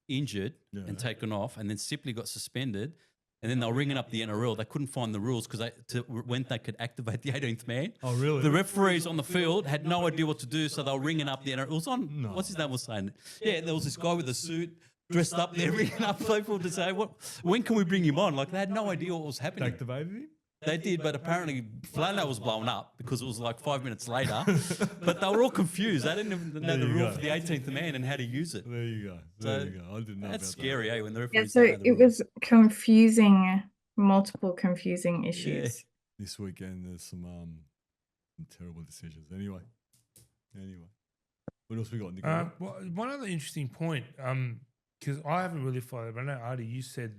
injured and taken off, and then Sipley got suspended, and then they were ringing up the NRL. They couldn't find the rules when they could activate the 18th man. Oh, really? The referees on the field had no idea what to do, so they were ringing up the NRL. It was on. No. What's his name was saying? Yeah, there was this guy with a suit. Dressed up there, ringing up people to say, when can we bring him on? Like, they had no idea what was They happening. activated him. They did, but apparently Flano was blown up because it was like 5 minutes later. But they were all confused. They didn't even know There the you rule go. for the 18th man and how to use it. There you go. There you go. I didn't know That's about scary, eh? When the Yeah, referees so don't know the it rules. was confusing, multiple confusing issues. that. This weekend, there's some terrible decisions. Anyway, what else we got, Nico? Well, one other interesting point, because I haven't really followed, but I know, Artie, you said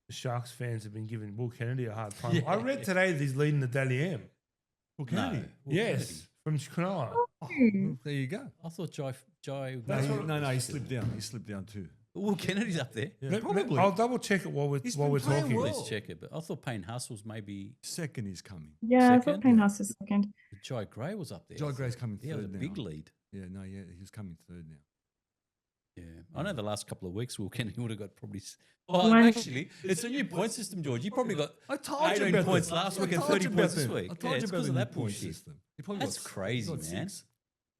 the Sharks fans have been giving Will Kennedy a hard time. I read today that he's leading the Dally M. Well, No. Kennedy. Will Yes, from Cronulla. Oh, well, there you go. I thought Jai No, he slipped down. He slipped down too. Will Kennedy's up there. Yeah, probably. I'll double check it while we're He's while been we're playing talking. well. Let's check it. But I thought Payne Hustle's maybe Second is coming. Yeah, I Second? thought Payne House is second. Jai Gray was up there. Jai Gray's coming Yeah, third with a now. big lead. Yeah, no, yeah, he's coming third now. Yeah, I know the last couple of weeks, Will Kennedy would have got probably. Oh, One- actually, it's a new point system, George. You probably got I told you 18 about points that. last I week and told 30 you points about this that. week. I told Yeah, you it's about because the of new that point bullshit. system. He probably That's got crazy, got man. 6.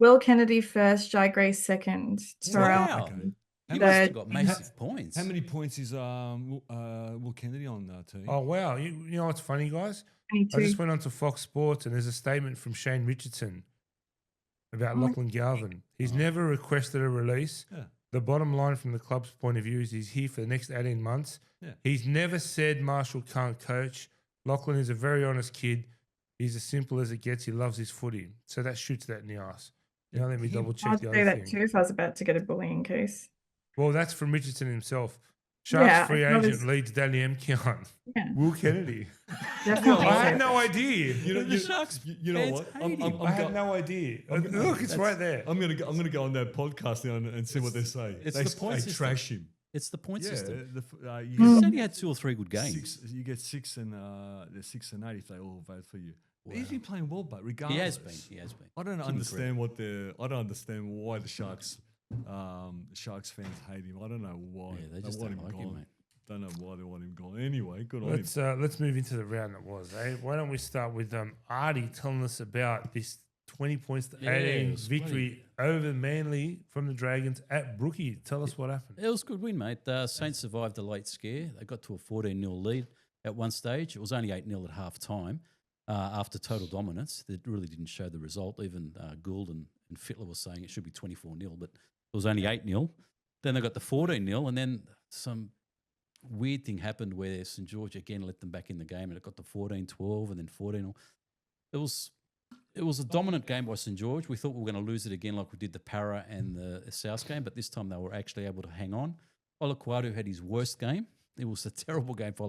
Will Kennedy first, Jai Gray second. Terrell Wow. Okay. He How must have third. got massive points. How many points is Will Kennedy on team? Oh wow! You know what's funny, guys? I 22. just went on to Fox Sports and there's a statement from Shane Richardson about Oh. Lachlan Galvin. He's never requested a release. Yeah. The bottom line from the club's point of view is he's here for the next 18 months. Yeah. He's never said Marshall can't coach. Lachlan is a very honest kid. He's as simple as it gets. He loves his footy. So that shoots that in the ass. Now let me double check I'd the say other that thing. too if I was about to get a bullying case. Well, that's from Richardson himself. Sharks Yeah, free that agent was- leads Danny Emkian. Yeah, Will Kennedy. definitely. I had say no idea. The Sharks you know fans what? hate him. I had no idea. Look, it's right there. I'm gonna go on that podcast now and see what they say. it's they, the point they system. trash him. It's the point system. You He get said he had 2 or 3 good games. you get 6 and 8 if they all vote for you. He's been playing well, but regardless, He has been. He has been. I don't Give him understand I don't understand why the Sharks fans hate him. I don't know why. Yeah, they just want don't like him, mate. Don't know why they want him gone. Anyway, good on him. Let's move into the round that was. Why don't we start with Artie telling us about this 20 points to Yeah, 18 it was victory over Manly from the Dragons at Brookie. Tell us what happened. It was a good win, mate. Saints survived the late scare. They got to a 14-0 lead at one stage. It was only 8-0 at half time after total dominance. That really didn't show the result. Even Gould and Fittler were saying it should be 24-0, but it was only 8-0. Then they got the 14-0, and then some weird thing happened where St George again let them back in the game, and it got to 14-12 and then 14-0. It was a dominant game by St George. We thought we were going to lose it again like we did the Para and the South game, but this time they were actually able to hang on. Olakuatu had his worst game. It was a terrible game for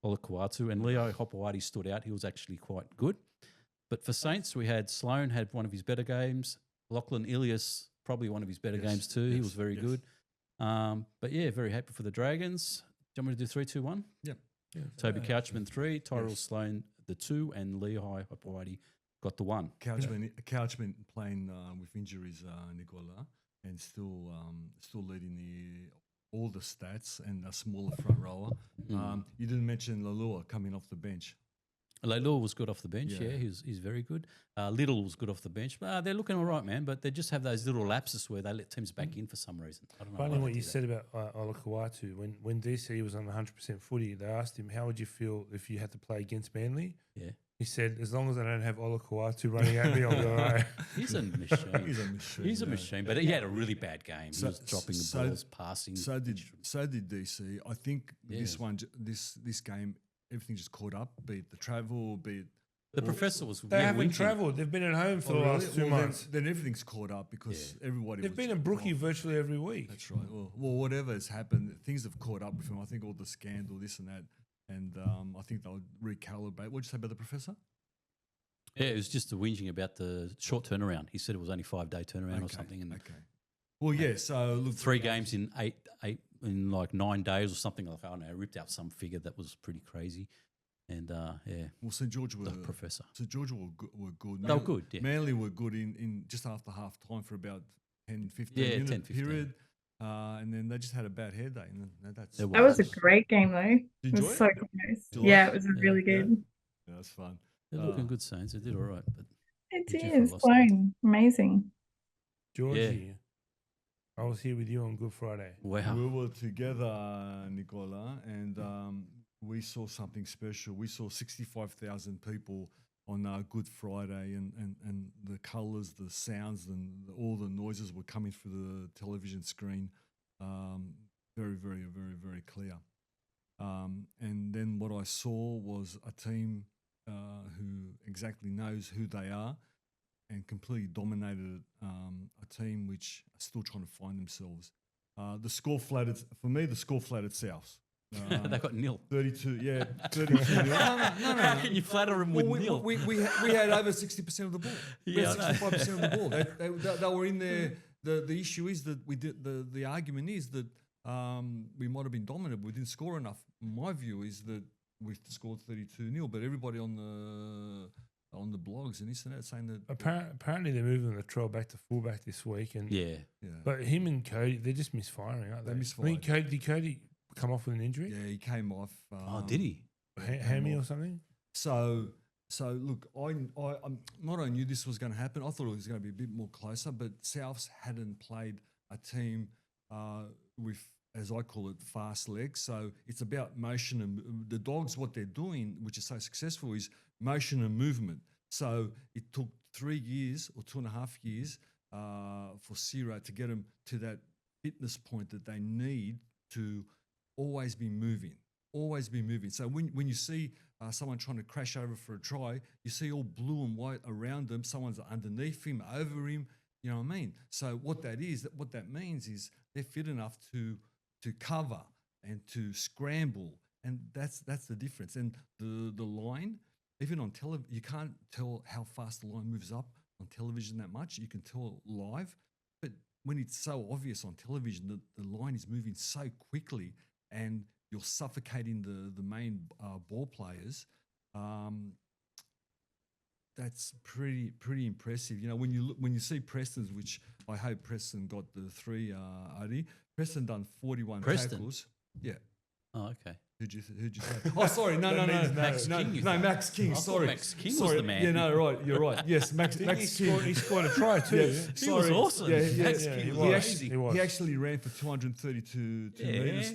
Olakuatu, and Leo Hopewadi stood out. He was actually quite good. But for Saints, we had Sloan had one of his better games. Lachlan Ilias, probably one of his better games too. He was very good. But yeah, very happy for the Dragons. Do you want me to do 3, 2, 1? Yeah. Toby Couchman 3, Tyrell Sloan the 2, and Lehigh Hopewadi got the 1. Couchman playing with injuries, Nicola, and still leading all the stats and a smaller front rower. You didn't mention Lalua coming off the bench. Leilua was good off the bench. Yeah. Yeah, he's very good. Little was good off the bench. They're looking all right, man. But they just have those little lapses where they let teams back in for some reason. I don't know. Funny why what they you do that. said about Olakuatu. When DC was on 100% footy, they asked him, how would you feel if you had to play against Manly? Yeah, He said, as long as I don't have Olakuatu running at me, I'll be all right. he's a machine. He's a machine. He's a yeah. machine. But he had a really bad game. He was dropping the balls, passing. So did DC. I think Yeah. this game, everything just caught up. Be it the travel, be it The professor was. They haven't travelled. They've been at home for the last 2 months. Then everything's caught up because everybody. They've was been in Brookie virtually every week. That's right. Well, whatever has happened, things have caught up with him. I think all the scandal, this and that, and I think they'll recalibrate. What'd you say about the professor? Yeah, it was just the whinging about the short turnaround. He said it was only 5-day turnaround or something, and Okay. Well, yeah. So look, 3 games in eight in like 9 days or something like. I don't know. Ripped out some figure that was pretty crazy, and yeah, Well, St George were the professor. St George were good. They were good, yeah. Manly were good in just after half time for about 10, 15 Yeah, minute 10, 15. period. And then they just had a bad hair day. And that's It That was a was. great game, though. you It enjoy was it? so close. you like Yeah, it? it was Yeah. really Yeah. good. Yeah, that's fun. They're looking good, Saints. They did all right, but It due for is loss. blown. Amazing. Georgie, I was here with you on Good Friday. wow. We were together, Nicola, and we saw something special. We saw 65,000 people on Good Friday, and the colours, the sounds, and all the noises were coming through the television screen. Very, very, very, very clear. And then what I saw was a team who exactly knows who they are and completely dominated a team which are still trying to find themselves. The score flattered, for me, the score flattered South. They got nil. 32, yeah, 32 nil. How can you flatter them with Well, nil? we had over 60% of the ball. We Yeah, had I know. 65% of the ball. They were in there. The issue is that we did the argument is that we might have been dominant, but we didn't score enough. My view is that we scored 32-0, but everybody on on the blogs and this and that saying that. Apparently, they're moving the Latrell back to fullback this week, and Yeah. but him and Cody, they're just misfiring, aren't they? They're misfiring. I mean, did Cody come off with an injury? Yeah, he came off. Oh, did he? Hammy or something? So look, I'm not. I knew this was going to happen. I thought it was going to be a bit more closer, but Souths hadn't played a team with, as I call it, fast legs. So it's about motion and the Dogs. What they're doing, which is so successful, is motion and movement. So it took 3 years or 2.5 years for Ciro to get them to that fitness point that they need to always be moving. Always be moving. So when you see someone trying to crash over for a try, you see all blue and white around them. Someone's underneath him, over him. You know what I mean? So what that means is they're fit enough to cover and to scramble, and that's the difference. And the line, even on television, you can't tell how fast the line moves up on television that much. You can tell live, but when it's so obvious on television that the line is moving so quickly and you're suffocating the main ball players, that's pretty impressive. You know, when you see Preston's, which I hope Preston got the 3, Adi. Preston done 41 tackles. Yeah. Oh, okay. Who'd you say? Oh, sorry, no, Max King. Max King. I thought Sorry, Max King was the man. Yeah, no, right, you're right. Yes, Max King. He scored a try too. Yeah, He was awesome. Max yeah, King he was was. crazy. He actually ran for 232 meters.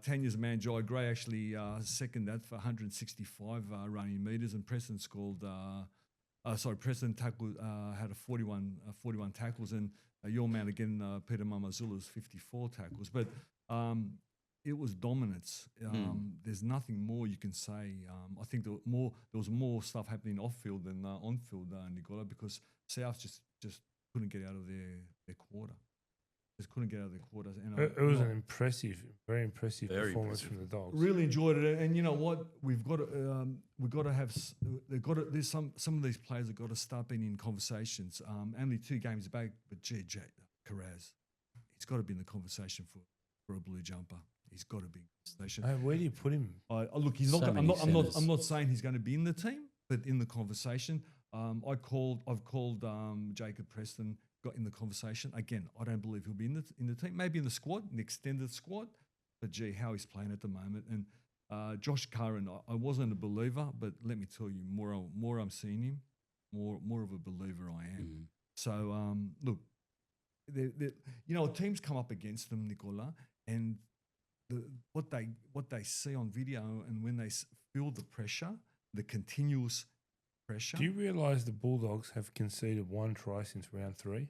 Tanya's man, Jai Gray, actually second that for 165 running meters, and Preston scored. Preston tackled, had a 41 tackles, and your man again, Peter Mamazula's 54 tackles. But it was dominance. There's nothing more you can say. I think there was more stuff happening off field than on field, Nicola, because South just couldn't get out of their quarter. Just couldn't get out of their quarters. And It was an very impressive performance from the Dogs. Really enjoyed it, and you know what? We've got to have. There's some of these players have got to start being in conversations. Only 2 games back, but Carraz, he's got to be in the conversation for a blue jumper. He's got to be in the conversation. Where do you put him? Look, he's not. So I'm many not. centres. I'm not saying he's going to be in the team, but in the conversation. I've called Jacob Preston. Got in the conversation again. I don't believe he'll be in the team. Maybe in the squad, in the extended squad. But gee, how he's playing at the moment. And Josh Curran, I wasn't a believer, but let me tell you, more I'm seeing him, more of a believer I am. So look, teams come up against them, Nicola, and what they see on video, and when they feel the pressure, the continuous pressure. Do you realise the Bulldogs have conceded 1 try since round 3?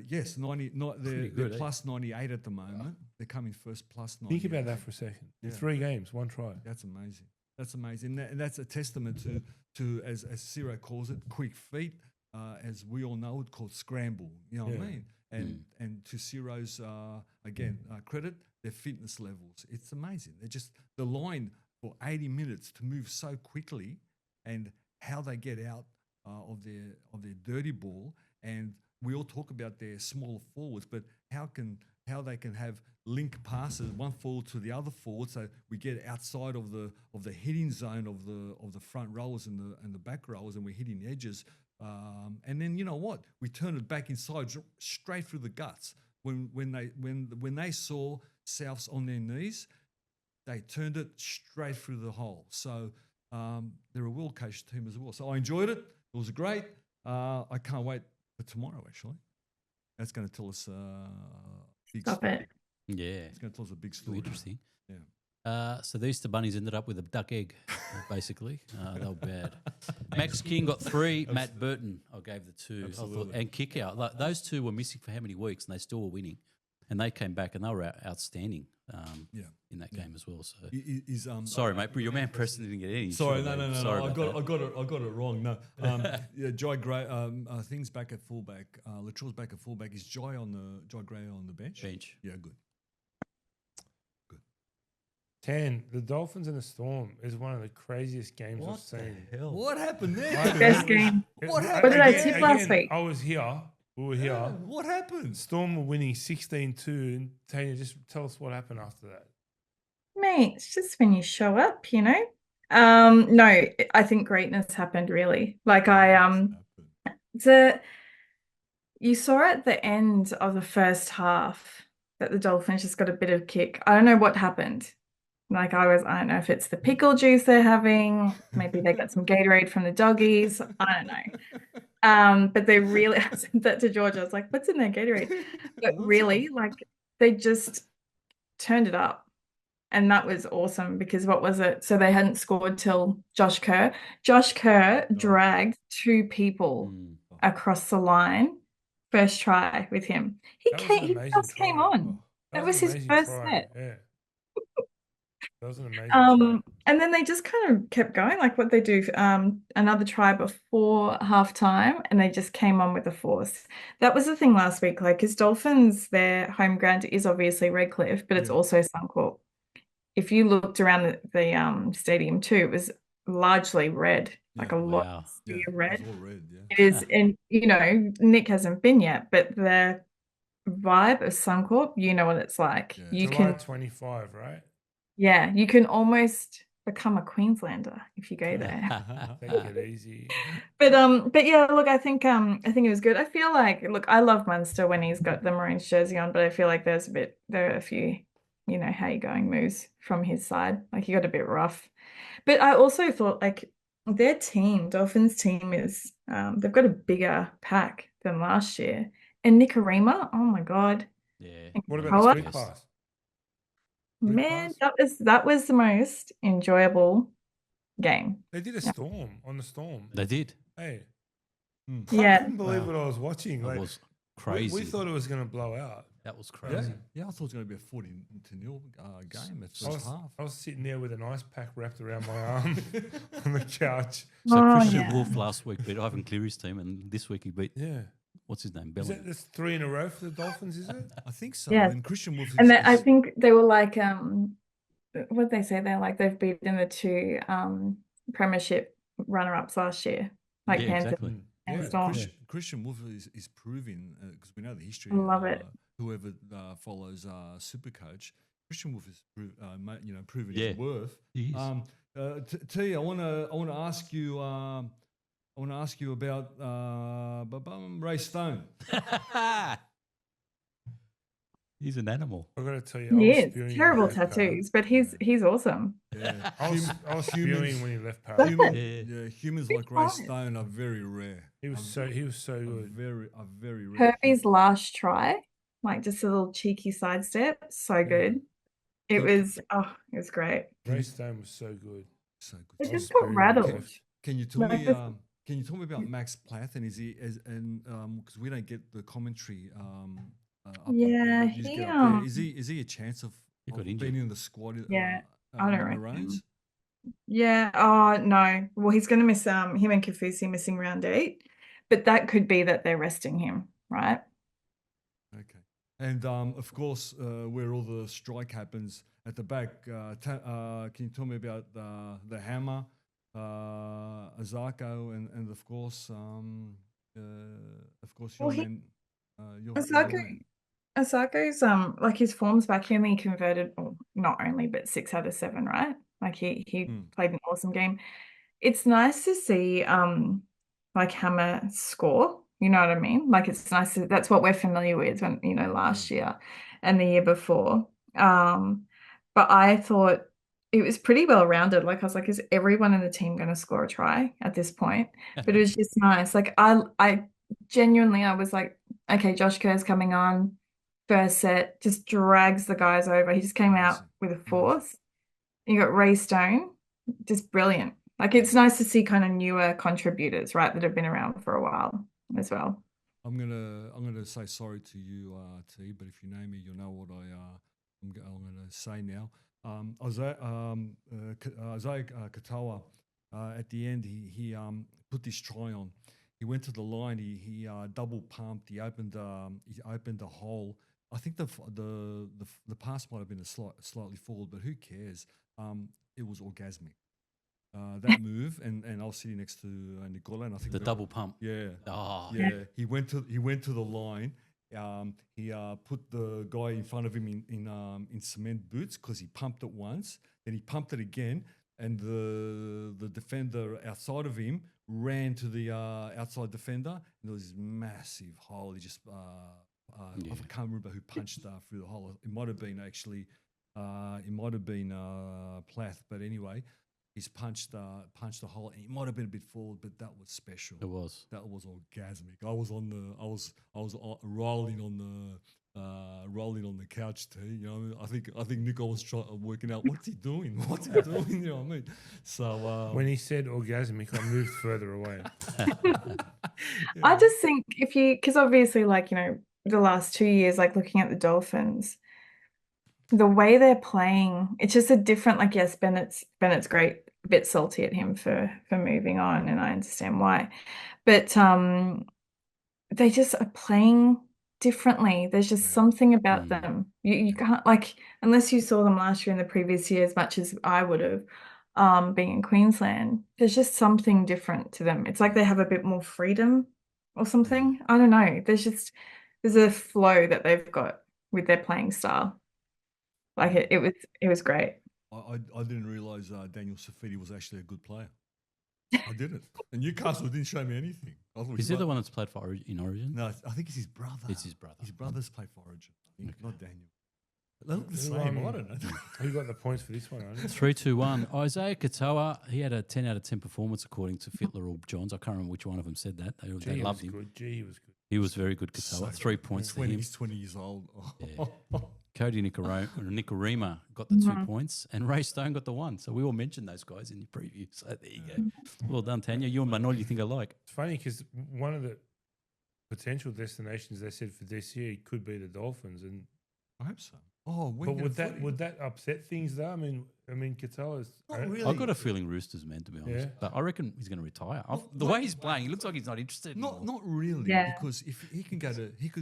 Yes, 90. They're good, plus 98 at the moment. They're coming first plus 98. Think about that for a second. In Yeah. 3 games, 1 try. That's amazing. That's amazing. And that's a testament to as Ciro calls it, quick feet. As we all know, it's called scramble. You know what I mean? And to Ciro's credit, their fitness levels. It's amazing. They're just the line for 80 minutes to move so quickly, and how they get out of their dirty ball. And we all talk about their smaller forwards, but how they can have link passes, one forward to the other forward, so we get outside of the hitting zone of the front rowers and the back rowers, and we're hitting edges. And then you know what? We turn it back inside, straight through the guts. When they saw Souths on their knees, they turned it straight through the hole. So they're a well-coached team as well. So I enjoyed it. It was great. I can't wait for tomorrow, actually. That's going to tell us a big Stop story. it. Yeah. It's going to tell us a big story. Interesting. Yeah. So the Easter Bunnies ended up with a duck egg, basically. They were bad. Max King got 3. Matt Burton, I gave the 2. Absolutely. And kick out. Like, those 2 were missing for how many weeks, and they still were winning. And they came back and they were outstanding in that game as well. So sorry, mate, but your man Preston didn't get any. Sorry, Sure, no. Sorry I about got it wrong. No, Jai Gray. Things back at fullback. Latrell's back at fullback. Is Jai Gray on the bench? bench. Yeah, good. Tan, the Dolphins and the Storm is one of the craziest games I've seen. hell? What happened there? Best game. What What did I tip last week? I was here. We were here. What happened? Storm were winning 16-2. And Tanya, just tell us what happened after that. Mate, it's just when you show up, No, I think greatness happened really. Like you saw at the end of the first half that the Dolphins just got a bit of kick. I don't know what happened. Like I don't know if it's the pickle juice they're having, maybe they got some Gatorade from the doggies. I don't know. But they really I said that to George. I was like, what's in their Gatorade? But really, like they just turned it up. And that was awesome because what was it? So they hadn't scored till Josh Kerr. Josh Kerr dragged two people across the line. First try with him. He just came on. That was his first set. Yeah. That was an amazing try. And then they just kind of kept going, like what they do. Another try before halftime, and they just came on with a force. That was the thing last week, like because Dolphins, their home ground is obviously Redcliffe, but it's also Suncorp. If you looked around the stadium too, it was largely red, like a lot of red. It's all red, yeah. It is, and Nick hasn't been yet, but the vibe of Suncorp, you know what it's like. Yeah. You July can, 25, right? yeah, you can almost become a Queenslander if you go there. Take it easy. But yeah, look, I think it was good. I feel like, look, I love Munster when he's got the Maroons jersey on, but I feel like there are a few, how you going moves from his side. Like he got a bit rough. But I also thought like their team, Dolphins team is they've got a bigger pack than last year. And Nicarima, oh my God. Yeah. What about the street pass? Man, that was the most enjoyable game. They did a storm on the storm. They did. Hey. Yeah. I couldn't believe what I was watching. That Like, was crazy. we thought it was going to blow out. That was crazy. Yeah, I thought it was going to be a 40-0 game at first half. I was sitting there with an ice pack wrapped around my arm on the couch. So Christian Wolf last week beat Ivan Cleary's team, and this week he beat what's his name? Bellingham. That's 3 in a row for the Dolphins, is it? I think so. Yeah. And Christian Wolf And I think they were like what did they say? They're like they've beaten the two premiership runner-ups last year, like Panthers exactly. and Storm. Christian Wolf is proving because we know the history. I love it. Whoever follows Supercoach, Christian Wolf has proven his worth. He is. T, I want to ask you. I want to ask you about Ray Stone. He's an animal. I got to tell you, He is terrible tattoos, but he's awesome. Yeah, I was spewing when he left Paris. Humans like Ray Stone are very rare. He was so good. Very rare. Herbie's last try, like just a little cheeky sidestep, so good. It was great. Ray Stone was so good. So It good. just got rattled. Can you tell me? Can you tell me about Max Plath and because we don't get the commentary. Yeah, is he a chance of being in the squad? I don't reckon. Maroons? Yeah. Oh no. Well, he's going to miss him and Kafusi missing round 8, but that could be that they're resting him, right? Okay. And of course, where all the strike happens at the back. Can you tell me about the Hammer, Azarko, and of course your man. Asako's like his form's back. He only converted, well, not only, but 6 out of 7, right? Like he played an awesome game. It's nice to see like Hammer score. You know what I mean? Like it's nice that's what we're familiar with when last year and the year before. But I thought it was pretty well rounded. Like I was like, is everyone in the team going to score a try at this point? But it was just nice. Like I genuinely I was like, okay, Josh Kerr's coming on. First set, just drags the guys over. He just came out with a force. You got Ray Stone, just brilliant. Like it's nice to see kind of newer contributors, right, that have been around for a while as well. I'm gonna say sorry to you, T, but if you name me, you'll know what I'm gonna say now. Isaiah Katoa, at the end, he put this try on. He went to the line. He double pumped. He opened a hole. I think the pass might have been slightly forward, but who cares? It was orgasmic. That move, and I was sitting next to Nicola, and I think the double pump. Yeah. Oh. Yeah. He went to the line. He put the guy in front of him in cement boots because he pumped it once. Then he pumped it again. and the defender outside of him ran to the outside defender, and there was this massive hole. He just I can't remember who punched through the hole. It might have been actually, Plath, but anyway, he's punched the hole. And it might have been a bit forward, but that was special. It was. That was orgasmic. I was rolling on the couch too. You know, what I mean? I think Nico was working out what's he doing. What's he doing? You know what I mean? So when he said orgasmic, I moved further away. I just think because obviously, like, you know, the last 2 years, like looking at the Dolphins, the way they're playing, it's just a different, like, yes, Bennett's great, a bit salty at him for moving on, and I understand why. But they just are playing differently. There's just something about them. You can't, like, unless you saw them last year and the previous year as much as I would have, being in Queensland, there's just something different to them. It's like they have a bit more freedom or something. I don't know. There's a flow that they've got with their playing style. Like it was great. I didn't realise Daniel Safidi was actually a good player. I didn't. And Newcastle didn't show me anything. Is he the one that's played for in Origin? No, I think it's his brother. It's his brother. His brother's played for Origin, I think, not Daniel. They look the same. I don't know. Who got the points for this one? 3-2-1. Isaiah Katoa, he had a 10 out of 10 performance according to Fitler or Johns. I can't remember which one of them said that. They loved him. Good. He was good. He was very good, Katoa. 3 points for him. He's 20 years old. Yeah. Cody Nikorima got the 2 points, and Ray Stone got the 1. So we all mentioned those guys in the preview. So there you go. Well done, Tanya. You and Manoli think alike. It's funny because one of the potential destinations they said for this year could be the Dolphins, and I hope so. Oh, but would that upset things though? I mean, Katoa's not really. I've got a feeling Rooster's man, to be honest. Yeah. But I reckon he's going to retire. The way he's playing, he looks like he's not interested. Not really. Yeah. Because if he could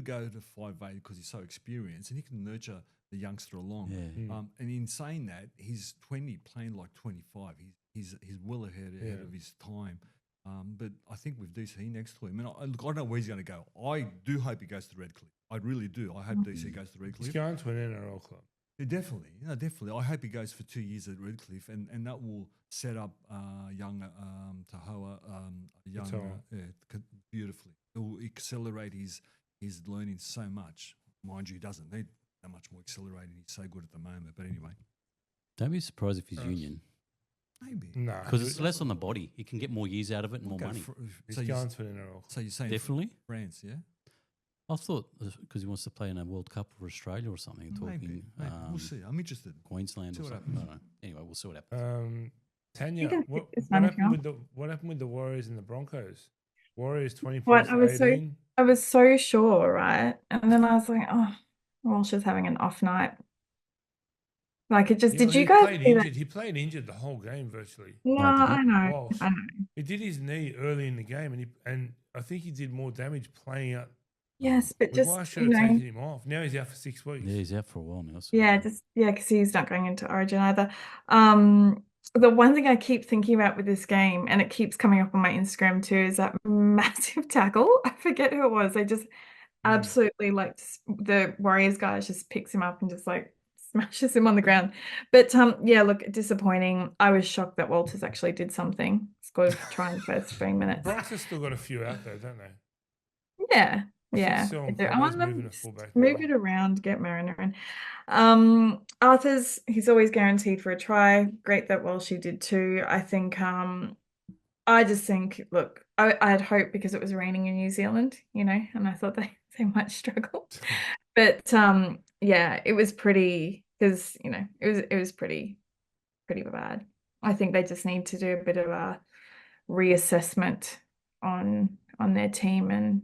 go to 5'8" because he's so experienced, and he can nurture the youngster along. Yeah. And in saying that, he's 20 playing like 25. He's well ahead of his time. But I think with DC next to him, and I don't know where he's going to go. I do hope he goes to Redcliffe. I really do. I hope DC goes to Redcliffe. He's going to an NRL club. Yeah, definitely. I hope he goes for 2 years at Redcliffe, and that will set up young Tahoa beautifully. It will accelerate his learning so much. Mind you, he doesn't need that much more accelerating. He's so good at the moment. But anyway, don't be surprised if he's union. Maybe. No. Because it's less on the body. He can get more years out of it and more money. He's going to an NRL club. So you're saying Definitely. France, yeah? I thought because he wants to play in a World Cup for Australia or something. Maybe. We'll see. I'm interested. Queensland See or what something. I happens. don't know. Anyway, we'll see what happens. Tanya, You can what pick this happened with the Warriors and the Broncos? Warriors 20 What, points to 18. I was so sure, right? And then I was like, oh, Walsh is having an off night. Like it just, did you guys see that? He played injured the whole game virtually. No, Oh, did he? I know. Walsh. I know. He did his knee early in the game, and I think he did more damage playing out. Yes, but just, Why should you have know, taken him off? Now he's out for 6 weeks. Yeah, he's out for a while now. So. yeah, because he's not going into Origin either. The one thing I keep thinking about with this game, and it keeps coming up on my Instagram too, is that massive tackle. I forget who it was. They just absolutely like the Warriors guys just picks him up and just like smashes him on the ground. But yeah, look, disappointing. I was shocked that Walters actually did something. Scored a try in the first 3 minutes. Bronx has still got a few out there, don't they? Yeah. I think Yeah, so, I do. I Cobbo's want them moving a to fullback move more. it around, get Mariner in. Arthur's, he's always guaranteed for a try. Great that Walshy did too. I think, I just think, look, I had hope because it was raining in New Zealand, you know, and I thought they might struggle. But yeah, it was pretty, because, you know, it was pretty bad. I think they just need to do a bit of a reassessment on their team and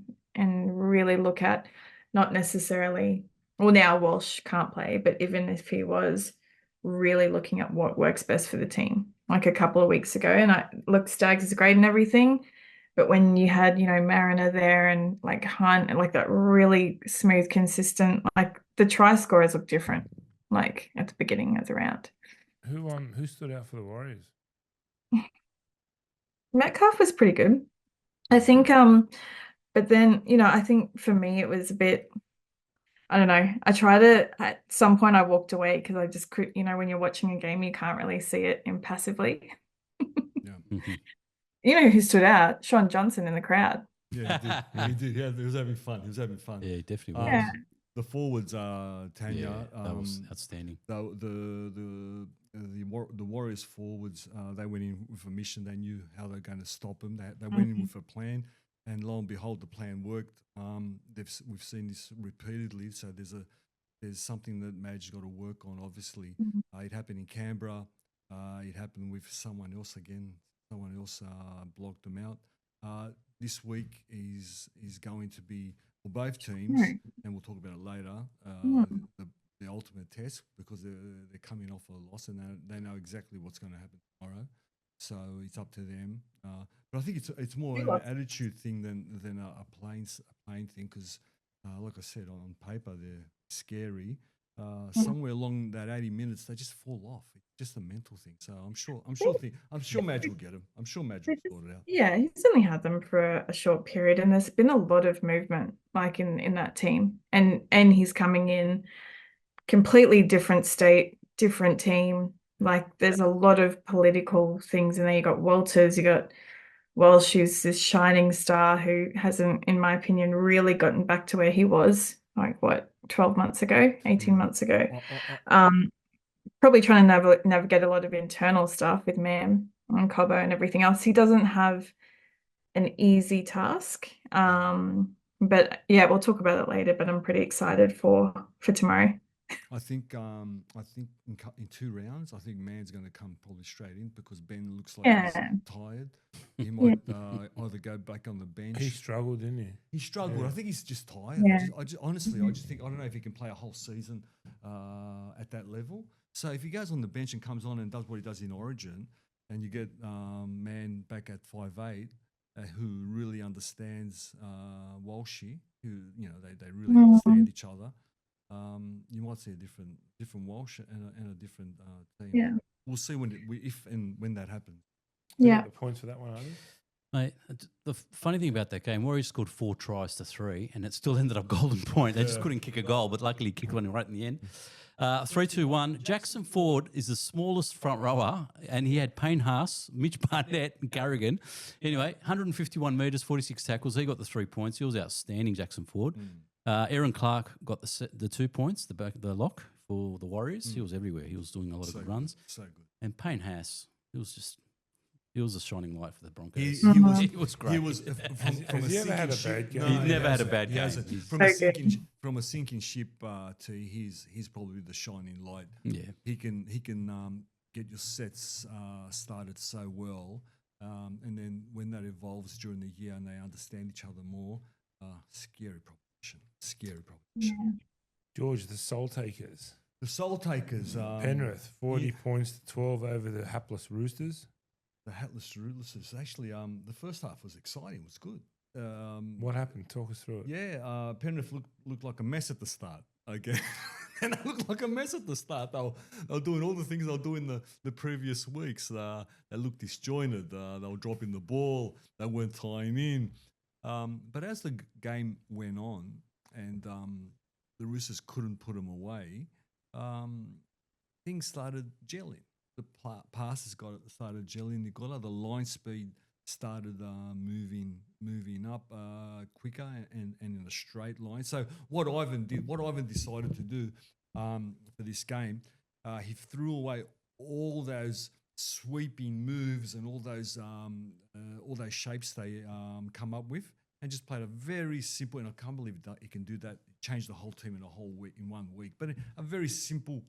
really look at not necessarily, well, now Walsh can't play, but even if he was, really looking at what works best for the team. Like a couple of weeks ago, and look, Staggs is great and everything, but when you had, you know, Mariner there and like Hunt and like that really smooth, consistent, like the try scorers look different, like at the beginning of the round. Who stood out for the Warriors? Metcalf was pretty good. I think, but then, you know, I think for me it was a bit, I don't know. I tried it at some point. I walked away because I just could, when you're watching a game, you can't really see it impassively. Yeah. Mhm. You know who stood out? Sean Johnson in the crowd. Yeah, he did. He did. Yeah, he was having fun. He was having fun. Yeah, he definitely was. Yeah. The forwards, Tanya. Yeah, that was outstanding. The Warriors forwards, they went in with a mission. They knew how they're going to stop them. They went in with a plan, and lo and behold, the plan worked. We've seen this repeatedly. So there's something that Madge's got to work on. Obviously, it happened in Canberra. It happened with someone else again. Someone else blocked them out. This week is going to be for both teams, and we'll talk about it later. The ultimate test, because they're coming off a loss and they know exactly what's going to happen tomorrow. So it's up to them. But I think it's more an attitude thing than a playing thing, because like I said, on paper they're scary. Somewhere along that 80 minutes, they just fall off. It's just a mental thing. So I'm sure Madge will get him. I'm sure Madge will sort it out. Yeah, he's only had them for a short period, and there's been a lot of movement, like in that team, and he's coming in completely different state, different team. Like there's a lot of political things in there. You got Walters, you got Walsh, who's this shining star who hasn't, in my opinion, really gotten back to where he was, like 12 months ago, 18 months ago. Probably trying to navigate a lot of internal stuff with Mam and Cobbo and everything else. He doesn't have an easy task. But yeah, we'll talk about it later, but I'm pretty excited for tomorrow. I think in 2 rounds, I think Man's going to come probably straight in, because Ben looks like he's tired. He might either go back on the bench. He struggled, didn't he? He struggled. I think he's just tired. Yeah. I just think, I don't know if he can play a whole season at that level. So if he goes on the bench and comes on and does what he does in Origin, and you get Man back at 5'8", who really understands Walshy, who they really understand each other. You might see a different Walsh and a different team. Yeah. We'll see when that happens. Yeah. The points for that one, are there? Mate, the funny thing about that game, Warriors scored 4 tries to 3, and it still ended up golden point. They just couldn't kick a goal, but luckily kicked one right in the end. 3-2-1. Jackson Ford is the smallest front rower, and he had Payne Haas, Mitch Barnett, and Carrigan. Anyway, 151 metres, 46 tackles. He got the 3 points. He was outstanding, Jackson Ford. Aaron Clark got the 2 points, the lock for the Warriors. He was everywhere. He was doing a lot of good runs. So good. And Payne Haas, he was a shining light for the Broncos. He was great. He was Has he ever had a bad game? He's never had a bad game. From a sinking ship to he's probably the shining light. Yeah. He can get your sets started so well, and then when that evolves during the year and they understand each other more, scary proposition. George, the Soul Takers. The Soul Takers. Penrith, 40 points to 12 over the hapless Roosters. The hapless Roosters. Actually, the first half was exciting. It was good. What happened? Talk us through it. Yeah, Penrith looked like a mess at the start. Okay, and they looked like a mess at the start. They were doing all the things they were doing the previous weeks. They looked disjointed. They were dropping the ball. They weren't tying in. But as the game went on and the Roosters couldn't put them away, things started gelling. The passes started gelling. The line speed started moving up quicker and in a straight line. So what Ivan decided to do for this game, he threw away all those sweeping moves and all those shapes they come up with, and just played a very simple. And I can't believe that he can do that. Change the whole team in a whole week, in 1 week. But a very simple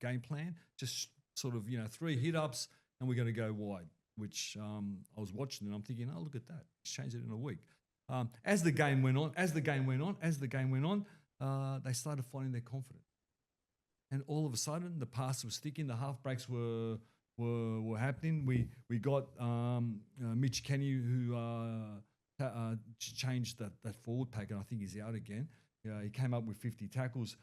game plan. Just sort of 3 hit ups, and we're going to go wide. Which I was watching and I'm thinking, oh, look at that, just change it in a week. As the game went on, they started finding their confidence, and all of a sudden the passes were sticking, the half breaks were happening. We got Mitch Kenny, who changed that forward pack, and I think he's out again. He came up with 50 tackles.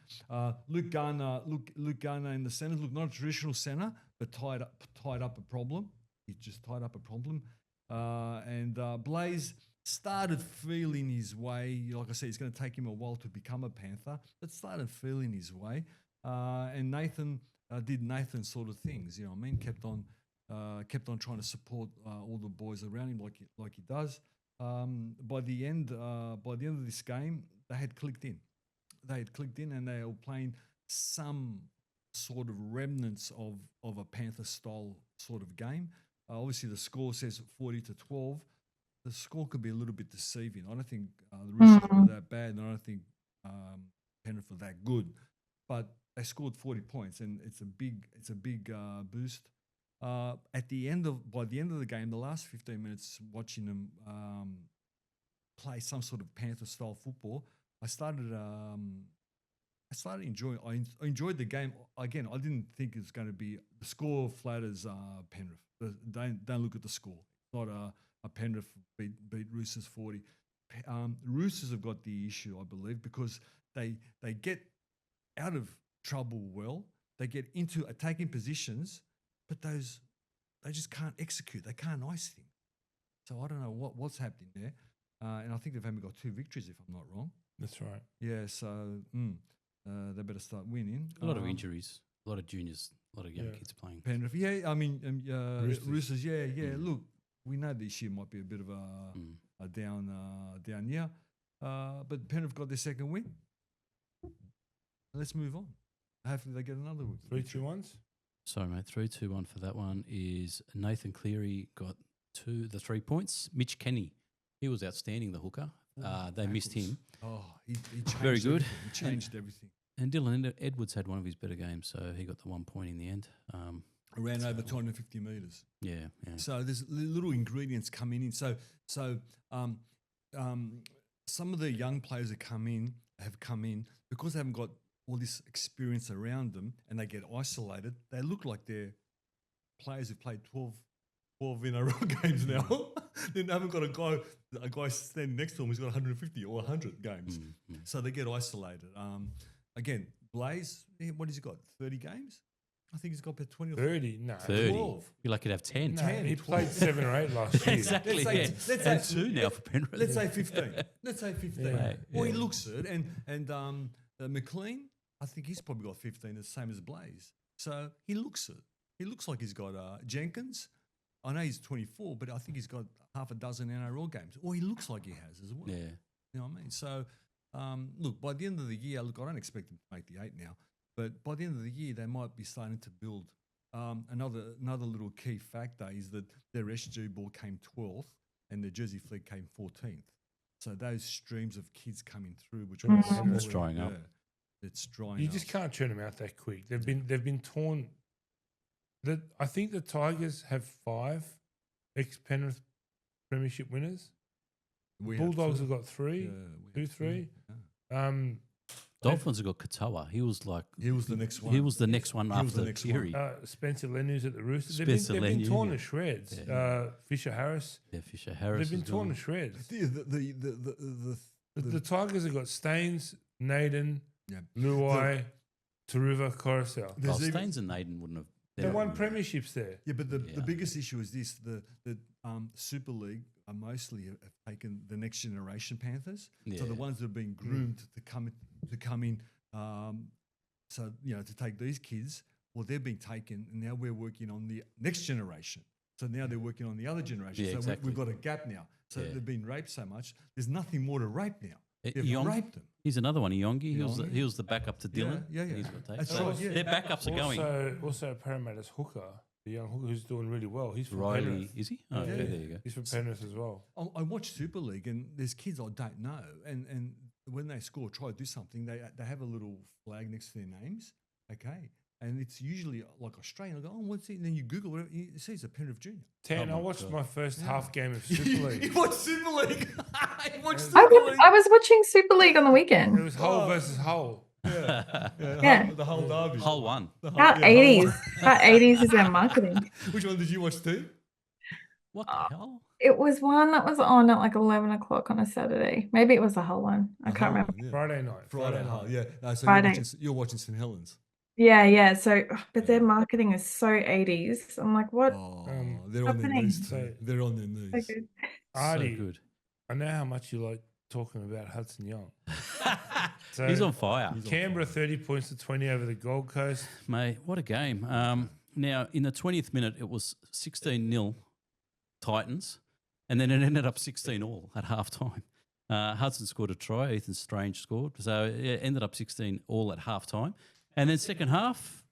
Luke Garner in the centre. Look, not a traditional centre, but tied up a problem. He just tied up a problem. And Blaze started feeling his way. Like I said, it's going to take him a while to become a Panther, but started feeling his way. And Nathan did Nathan sort of things. You know what I mean? Kept on trying to support all the boys around him like he does. By the end of this game, they had clicked in. And they were playing some sort of remnants of a Panther style sort of game. Obviously, the score says 40-12. The score could be a little bit deceiving. I don't think the Roosters were that bad, and I don't think Penrith were that good. But they scored 40 points, and it's a big boost. By the end of the game, the last 15 minutes, watching them play some sort of Panther style football, I started enjoying. I enjoyed the game. Again, I didn't think it was going to be the score flatters Penrith. Don't look at the score. It's not a Penrith beat Roosters 40. Roosters have got the issue, I believe, because they get out of trouble well. They get into attacking positions, but they just can't execute. They can't ice things. So I don't know what's happening there. And I think they've only got 2 victories, if I'm not wrong. That's right. Yeah, so they better start winning. A lot of injuries, a lot of juniors, a lot of young kids playing. Penrith, yeah, I mean, Roosters, yeah. Look, we know this year might be a bit of a down year, but Penrith got their second win. Let's move on. Hopefully they get another win. 3-2-1s? Sorry, mate. 3-2-1 for that one is Nathan Cleary got the 3 points. Mitch Kenny, he was outstanding, the hooker. They missed him. Oh, he changed Very good. Everything. He changed everything. And Dylan Edwards had one of his better games, so he got the 1 point in the end. Ran over 250 metres. Yeah. So there's little ingredients coming in. So some of the young players that have come in because they haven't got all this experience around them and they get isolated. They look like they're players who've played 12 in a row games now. Then they haven't got a guy standing next to them who's got 150 or 100 games. So they get isolated. Again, Blaze, what has he got? 30 games? I think he's got about 20 or 30? No. 30. 12. You're lucky to have 10. No, he played 7 or 8 last year. Exactly. Let's say- And 2 now for Penrith. Let's say 15. Yeah. Well, he looks it. And McLean, I think he's probably got 15, the same as Blaze. So he looks it. He looks like he's got Jenkins. I know he's 24, but I think he's got half a dozen NRL games. Or he looks like he has as well. Yeah. You know what I mean? So, look, by the end of the year, I don't expect them to make the 8 now, but by the end of the year, they might be starting to build. Another little key factor is that their SG ball came 12th and their Jersey Flegg came 14th. So those streams of kids coming through, which It's drying up. It's drying You up. just can't turn them out that quick. They've been torn. I think the Tigers have 5 ex-Penrith premiership winners. We have Bulldogs two. have got 3. Yeah, we 2, have 3. Yeah. Dolphins have got Katoa. He was the next one. He was the next one He was after the next Keary. Spencer Lenu's at the Roosters. Spencer They've been Lenu, torn yeah. to shreds. Yeah. Fisher Harris. Yeah, Fisher Harris. They've been is torn gone. to shreds. The The Tigers have got Staines, Naden, Yeah. Luai, Taruva, Coruscant. Well, There's even- Staines and Naden wouldn't have. They won premierships there. Yeah, but the Yeah. biggest issue is this: the Super League are mostly have taken the next generation Panthers. So Yeah. the ones that have been groomed to come in. So to take these kids, well, they've been taken, and now we're working on the next generation. So now they're working on the other generation. Yeah, so exactly. we've got a gap now. So Yeah. they've been raped so much. There's nothing more to rape now. They've Yong- raped them. He's another one, Yongi. Yongi. He was the backup to Dylan. Yeah. He's got taken. That's So right, yeah. Their backups are going. Also Parramatta's hooker, the young hooker who's doing really well. He's from Riley, Penrith. is he? Oh, Yeah. okay, there you go. He's from Penrith as well. I watch Super League, and there's kids I don't know, and when they score, try to do something, they have a little flag next to their names, okay, and it's usually like Australian. I go, oh, what's it? And then you Google whatever, you see it's a Penrith Junior. Tan, Oh I my watched God. my first half game of Super You League. watch Super League. You watch I Super was, League. I was watching Super League on the It weekend. was Hull versus Hull. Yeah. The whole derby. Hull one. The whole- How yeah, 80s? How 80s is their marketing? Which one did you watch too? What the hell? It was one that was on at like 11 o'clock on a Saturday. Maybe it was the whole one. I can't remember. Yeah. Friday night. Friday night. Yeah. No, so Friday. you're watching St Helens. Yeah. So, but their marketing is so 80s. I'm like, what? Oh, Um, they're on their happening? knees too. They're on their So knees. good. Artie, So good. I know how much you like talking about Hudson Young. So He's on fire. Canberra 30 points to 20 over the Gold Coast. Mate, what a game. Now, in the 20th minute, it was 16-0 Titans, and then it ended up 16-all at halftime. Hudson scored a try. Ethan Strange scored. So it ended up 16-all at halftime. And then second half,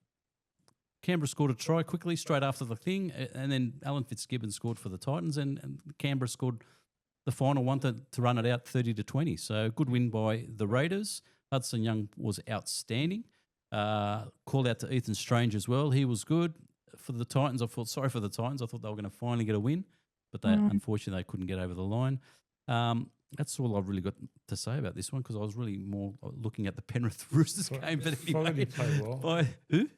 Canberra scored a try quickly straight after the thing, and then Alan Fitzgibbon scored for the Titans, and Canberra scored the final one to run it out 30-20. So good win by the Raiders. Hudson Young was outstanding. Called out to Ethan Strange as well. He was good. For the Titans, I felt sorry for the Titans. I thought they were going to finally get a win, but they unfortunately they couldn't get over the line. That's all I've really got to say about this one because I was really more looking at the Penrith Roosters game. But anyway, Fogarty played well. by who?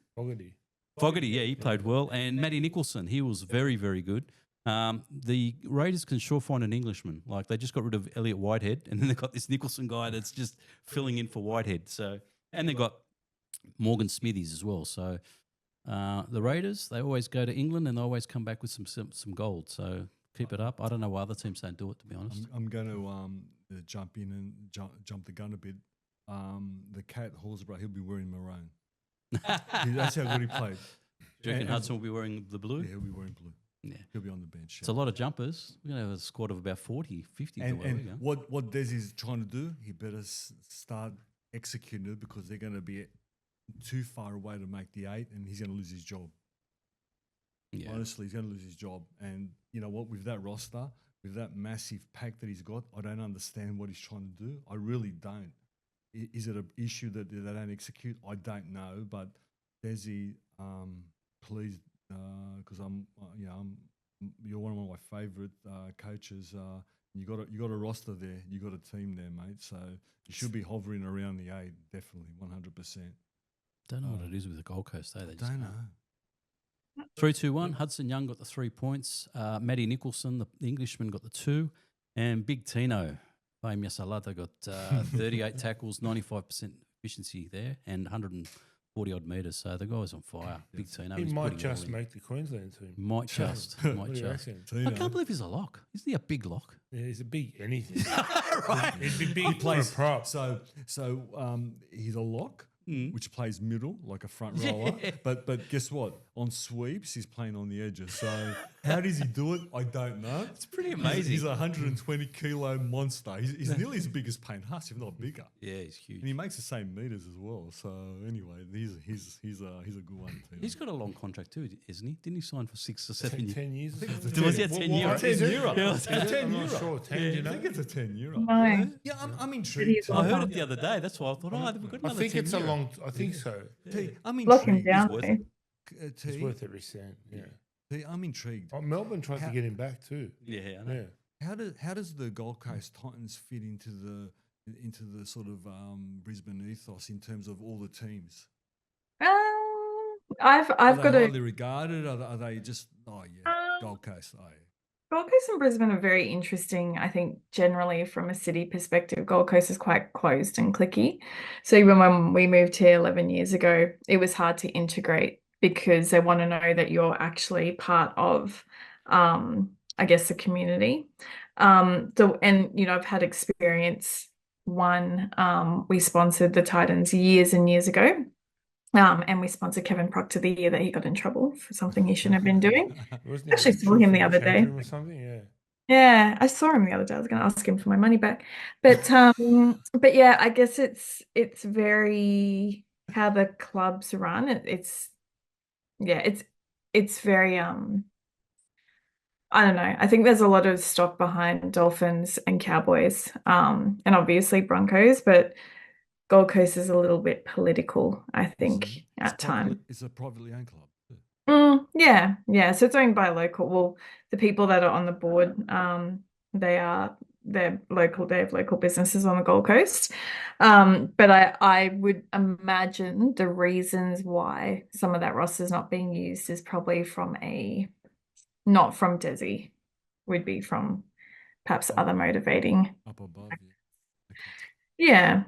Fogarty, yeah, he played well. And Matty Nicholson, he was very, very good. The Raiders can sure find an Englishman. Like they just got rid of Elliot Whitehead, and then they've got this Nicholson guy that's just filling in for Whitehead. So, and they've got Morgan Smithies as well. So the Raiders, they always go to England and they always come back with some gold. So keep it up. I don't know why other teams don't do it, to be honest. I'm going to jump in and jump the gun a bit. The Cat Horsburgh, he'll be wearing maroon. That's how good he played. Do you reckon Hudson will be wearing the blue? Yeah, he'll be wearing blue. Yeah. He'll be on the bench. It's a lot of jumpers. We're going to have a squad of about 40, 50. And what Des is trying to do, he better start executing it because they're going to be too far away to make the 8 and he's going to lose his job. Yeah. Honestly, he's going to lose his job. And you know what? With that roster, with that massive pack that he's got, I don't understand what he's trying to do. I really don't. Is it an issue that they don't execute? I don't know. But Desi, please, because you're one of my favourite coaches. You got a roster there. You got a team there, mate. So you should be hovering around the 8, definitely, 100%. Don't know what it is with the Gold Coast. They just don't can't. know. 3-2-1. Hudson Young got the 3 points. Matty Nicholson, the Englishman, got the 2. And Big Tino, famous Alata, got 38 tackles, 95% efficiency there, and 140-odd metres. So the guy was on fire. Big Tino. He he's might putting it just all in. make the Queensland team. Might just. What Might do you just. reckon? I can't believe he's a lock. Isn't he a big lock? Yeah, he's a big anything. Right. He'd be big for a prop. So he's a lock, which plays middle like a front rower. But guess what? On sweeps, he's playing on the edges. So how does he do it? I don't know. It's pretty amazing. He's a 120-kilo monster. He's nearly as big as Payne Huss, if not bigger. Yeah, he's huge. And he makes the same meters as well. So anyway, he's a good one too. He's got a long contract too, isn't he? Didn't he sign for 6 or 7 years? 10 years. Was he at 10 years? 10 euro. Yeah, It's it's 10 I'm euro. not sure. 10, you know? I think it's a 10 euro. No. Yeah, I'm intrigued. I heard it the other day. That's why I thought, we've got I another think 10 it's a euro. long. I think so. I'm Lock him intrigued. down. worth though. It's T, worth every cent. Yeah. T, I'm intrigued. Oh, Melbourne tried How- to get him back too. Yeah, I know. Yeah. How does the Gold Coast Titans fit into the sort of Brisbane ethos in terms of all the teams? I've Are got they a highly regarded? Are they just Gold Coast? Oh, yeah. Gold Coast and Brisbane are very interesting. I think generally from a city perspective, Gold Coast is quite closed and cliquey. So even when we moved here 11 years ago, it was hard to integrate because they want to know that you're actually part of, I guess, the community. And I've had experience. We sponsored the Titans years and years ago. And we sponsored Kevin Proctor the year that he got in trouble for something he shouldn't have been doing. Wasn't Actually saw him the other day. Or something. Yeah. Yeah, I saw him the other day. I was going to ask him for my money back, but yeah, I guess it's very how the clubs run. It's very I don't know. I think there's a lot of stock behind Dolphins and Cowboys, and obviously Broncos, but Gold Coast is a little bit political, I think, at times. It's a privately owned club. Yeah. So it's owned by the people that are on the board, they're local, they have local businesses on the Gold Coast. But I would imagine the reasons why some of that roster is not being used is probably not from Desi, would be from perhaps other motivating. Up above, yeah. Okay. Yeah.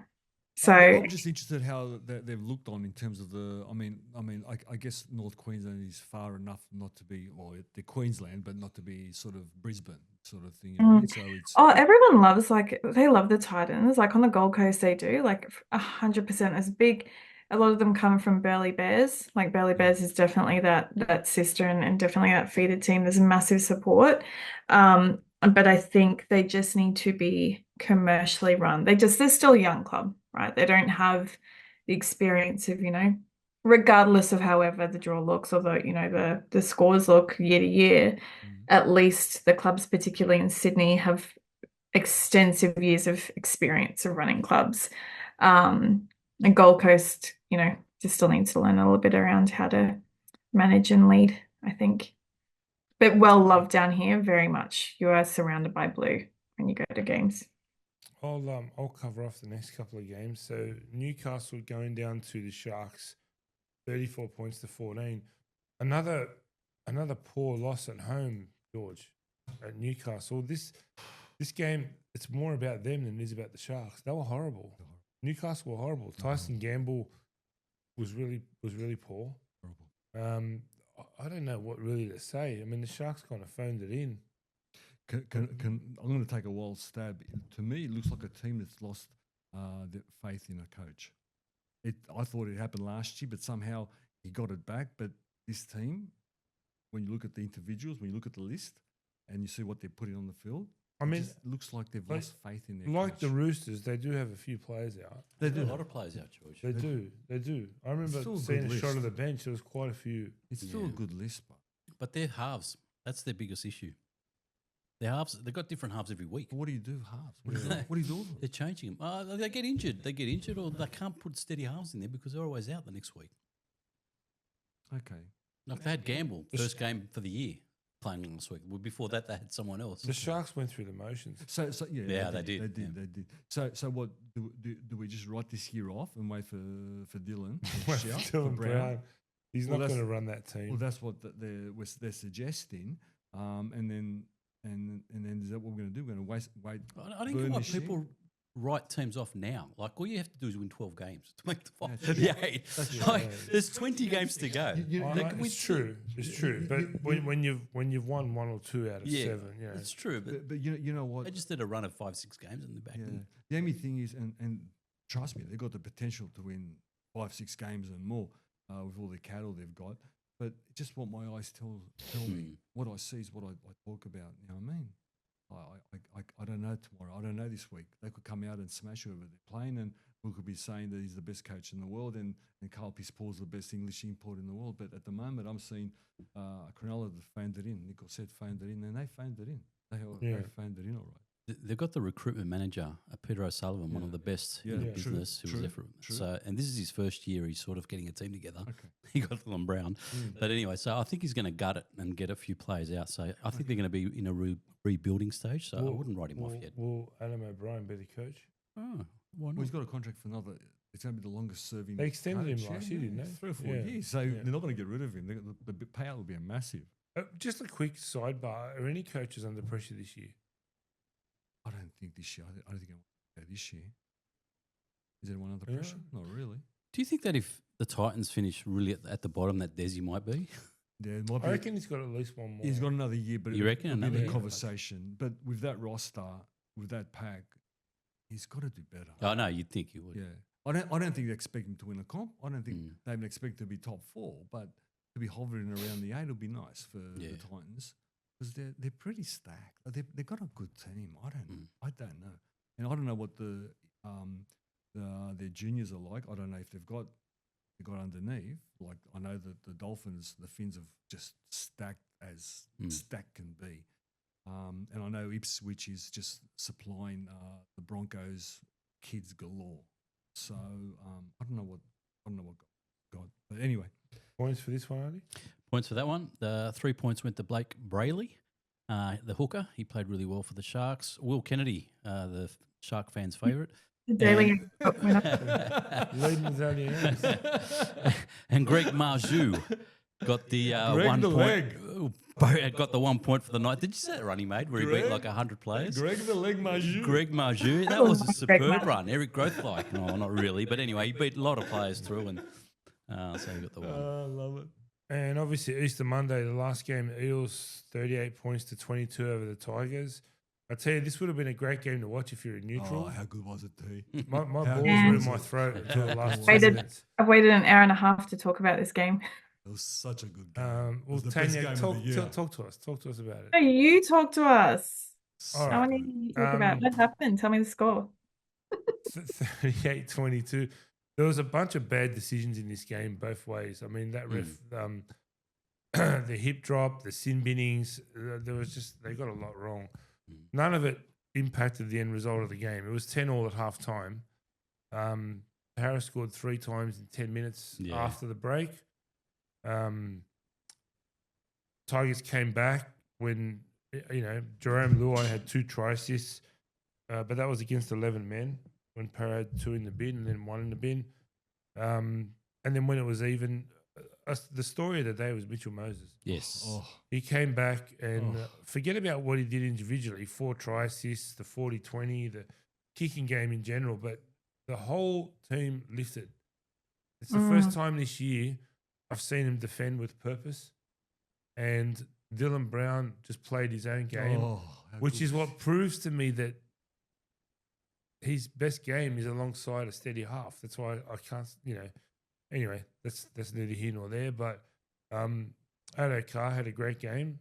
So I'm just interested how they've looked on in terms of the. I guess North Queensland is far enough not to be, well, they're Queensland, but not to be sort of Brisbane sort of thing. You know what I mean? So it's everyone loves, like, they love the Titans. Like on the Gold Coast, they do, like 100%. As big, a lot of them come from Burleigh Bears. Like Burleigh Bears is definitely that sister and definitely that feeder team. There's massive support. But I think they just need to be commercially run. They're still a young club, right? They don't have the experience of, regardless of however the draw looks, although, the scores look year to year, at least the clubs, particularly in Sydney, have extensive years of experience of running clubs. And Gold Coast, just still needs to learn a little bit around how to manage and lead, I think. But well loved down here, very much. You are surrounded by blue when you go to games. I'll cover off the next couple of games. So Newcastle going down to the Sharks, 34 points to 14. Another poor loss at home, George, at Newcastle. This game, it's more about them than it is about the Sharks. They were horrible. Newcastle were horrible. Tyson Gamble was really poor. horrible. I don't know what really to say. I mean, the Sharks kind of phoned it in. I'm going to take a wild stab. To me, it looks like a team that's lost the faith in a coach. I thought it happened last year, but somehow he got it back. But this team, when you look at the individuals, when you look at the list, and you see what they're putting on the field, I mean, it looks like they've lost faith in their like coach. the Roosters, they do have a few players out. They do a lot of players out, George. They do. I remember still a seeing good a shot list. of the bench. There was quite a few. It's still a good list, But they're halves. That's their biggest issue. They're halves. They've got different halves every week. but what do you do halves? What do you do with them? They're changing them. They get injured. They get injured, or they can't put steady halves in there because they're always out the next week. Okay. Like they had Gamble, first game for the year, playing last week. Well, before that, they had someone else. The Sharks went through the motions. So Yeah, they did. They did. So what do we just write this year off and wait for Dylan? Well, to shout, Dylan for Brown, he's Well, not that's- going to run that team. Well, that's what they're suggesting. And then is that what we're going to do? We're going to wait. I don't burn get why this year? people write teams off now. Like all you have to do is win 12 games to make the final. Yeah, Yeah, like, there's 20 games to go. It's true. It's true. But when you've won one or two out of seven, it's true. But But you know what? they just did a run of 5-6 games and they're back. Yeah. The only thing is, and trust me, they've got the potential to win 5-6 games and more with all the cattle they've got. But just what my eyes tell me, what I see is what I talk about. You know what I mean? I don't know tomorrow. I don't know this week. They could come out and smash whoever they're playing, and we could be saying that he's the best coach in the world, and Carl Piss-Paul's the best English import in the world. But at the moment, I'm seeing Cronulla phoned it in. Nico said phoned it in, and they phoned it in. They phoned it in all right. They've got the recruitment manager, Peter O'Sullivan, one of the best in the business who was there for. So, and this is his first year. He's sort of getting a team together. Okay. He got Dylan Brown, but anyway, so I think he's going to gut it and get a few players out. So I think they're going to be in a rebuilding stage. So I wouldn't write him off yet. Will Adam O'Brien be the coach? Oh, why not? Well, he's got a contract for another. It's going to be the longest serving. They extended him coach, last year, didn't they? 3 or 4 Yeah. years. So they're not going to get rid of him. The payout will be a massive. Just a quick sidebar: are any coaches under pressure this year? I don't think this year. I don't think I this year. Is anyone under pressure? Not really. Do you think that if the Titans finish really at the bottom, that Desi might be? Yeah, it might be. I reckon he's got at least one more. He's got another year, but You reckon it'll be another in year? the conversation. But with that roster, with that pack, he's got to do better. Oh no, you'd think you would. Yeah, I don't think they expect him to win a comp. I don't think they even expect to be top 4, but to be hovering around the 8 will be nice for the Titans because they're pretty stacked. They've got a good team. I don't know, and I don't know what their juniors are like. I don't know if they've got underneath. Like I know that the Dolphins, the Finns have just stacked as stacked can be. And I know Ipswich is just supplying the Broncos kids galore. So I don't know what God. But anyway, Points for this one, Andy? Points for that one. The 3 points went to Blake Brayley, the hooker. He played really well for the Sharks. Will Kennedy, the Shark fans' favourite. The Daily Leading with only hands. And Greg Marju got the 1 point. got the 1 point for the night. Did you see that run he made where he beat like 100 players? Greg the Leg Majou. Greg Marjou. That Oh, was a Greg superb Marjou. run. Eric Growth-like. No, not really. But anyway, he beat a lot of players through and so he got the one. I love it. And obviously Easter Monday, the last game, the Eels 38 points to 22 over the Tigers. I tell you, this would have been a great game to watch if you're a neutral. Oh, how good was it, T? My balls How were good in was my it? throat until the last 2 Waited. minutes. I've waited an hour and a half to talk about this game. It was such a good game. It Well, was the best Tanya, game talk, of the year. talk to us. Talk to us about No, it. you talk to us. So All I want right. to talk about what happened. Tell me the score. 38-22. There was a bunch of bad decisions in this game both ways. I mean, that ref, the hip drop, the sin binnings, there was just, they got a lot wrong. None of it impacted the end result of the game. It was 10-all at half time. Harris scored 3 times in 10 minutes after the break. Tigers came back when, Jarome Luai had 2 try assists, but that was against 11 men when Para had 2 in the bin and then 1 in the bin. And then when it was even, the story of the day was Mitchell Moses. Yes. Oh, He came back and forget about what he did individually, 4 try assists, the 40-20, the kicking game in general, but the whole team lifted. It's the first time this year I've seen him defend with purpose. And Dylan Brown just played his own game, how which good. is what proves to me that his best game is alongside a steady half. That's why I can't, anyway, that's neither here nor there. But Ado Carr had a great game.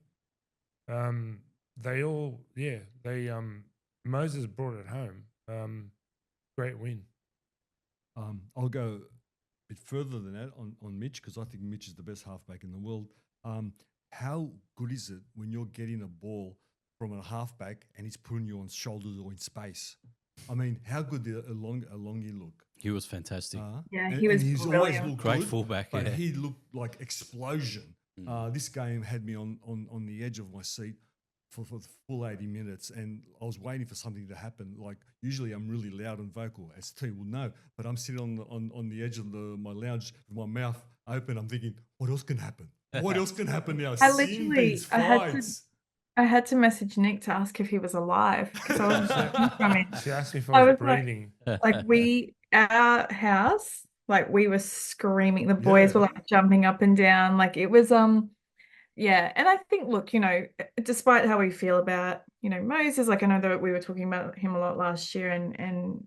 Moses brought it home. Great win. I'll go a bit further than that on Mitch because I think Mitch is the best halfback in the world. How good is it when you're getting a ball from a halfback and he's putting you on shoulders or in space? I mean, how good did Alongi look? He was fantastic. Yeah, he was he's always brilliant. looked Great good, fullback. but Yeah. he looked like explosion. This game had me on the edge of my seat for the full 80 minutes, and I was waiting for something to happen. Like usually, I'm really loud and vocal, as T will know, but I'm sitting on the edge of my lounge with my mouth open. I'm thinking, what else can happen? What else can happen now? I Seeing literally, these I had to, fights. I had to message Nick to ask if he was alive because I wasn't hearing from him. She asked me if I I was was like- breathing. Our house, like we were screaming. The boys were like jumping up and down. Like it was, yeah. And I think, look, despite how we feel about, Moses, like I know that we were talking about him a lot last year and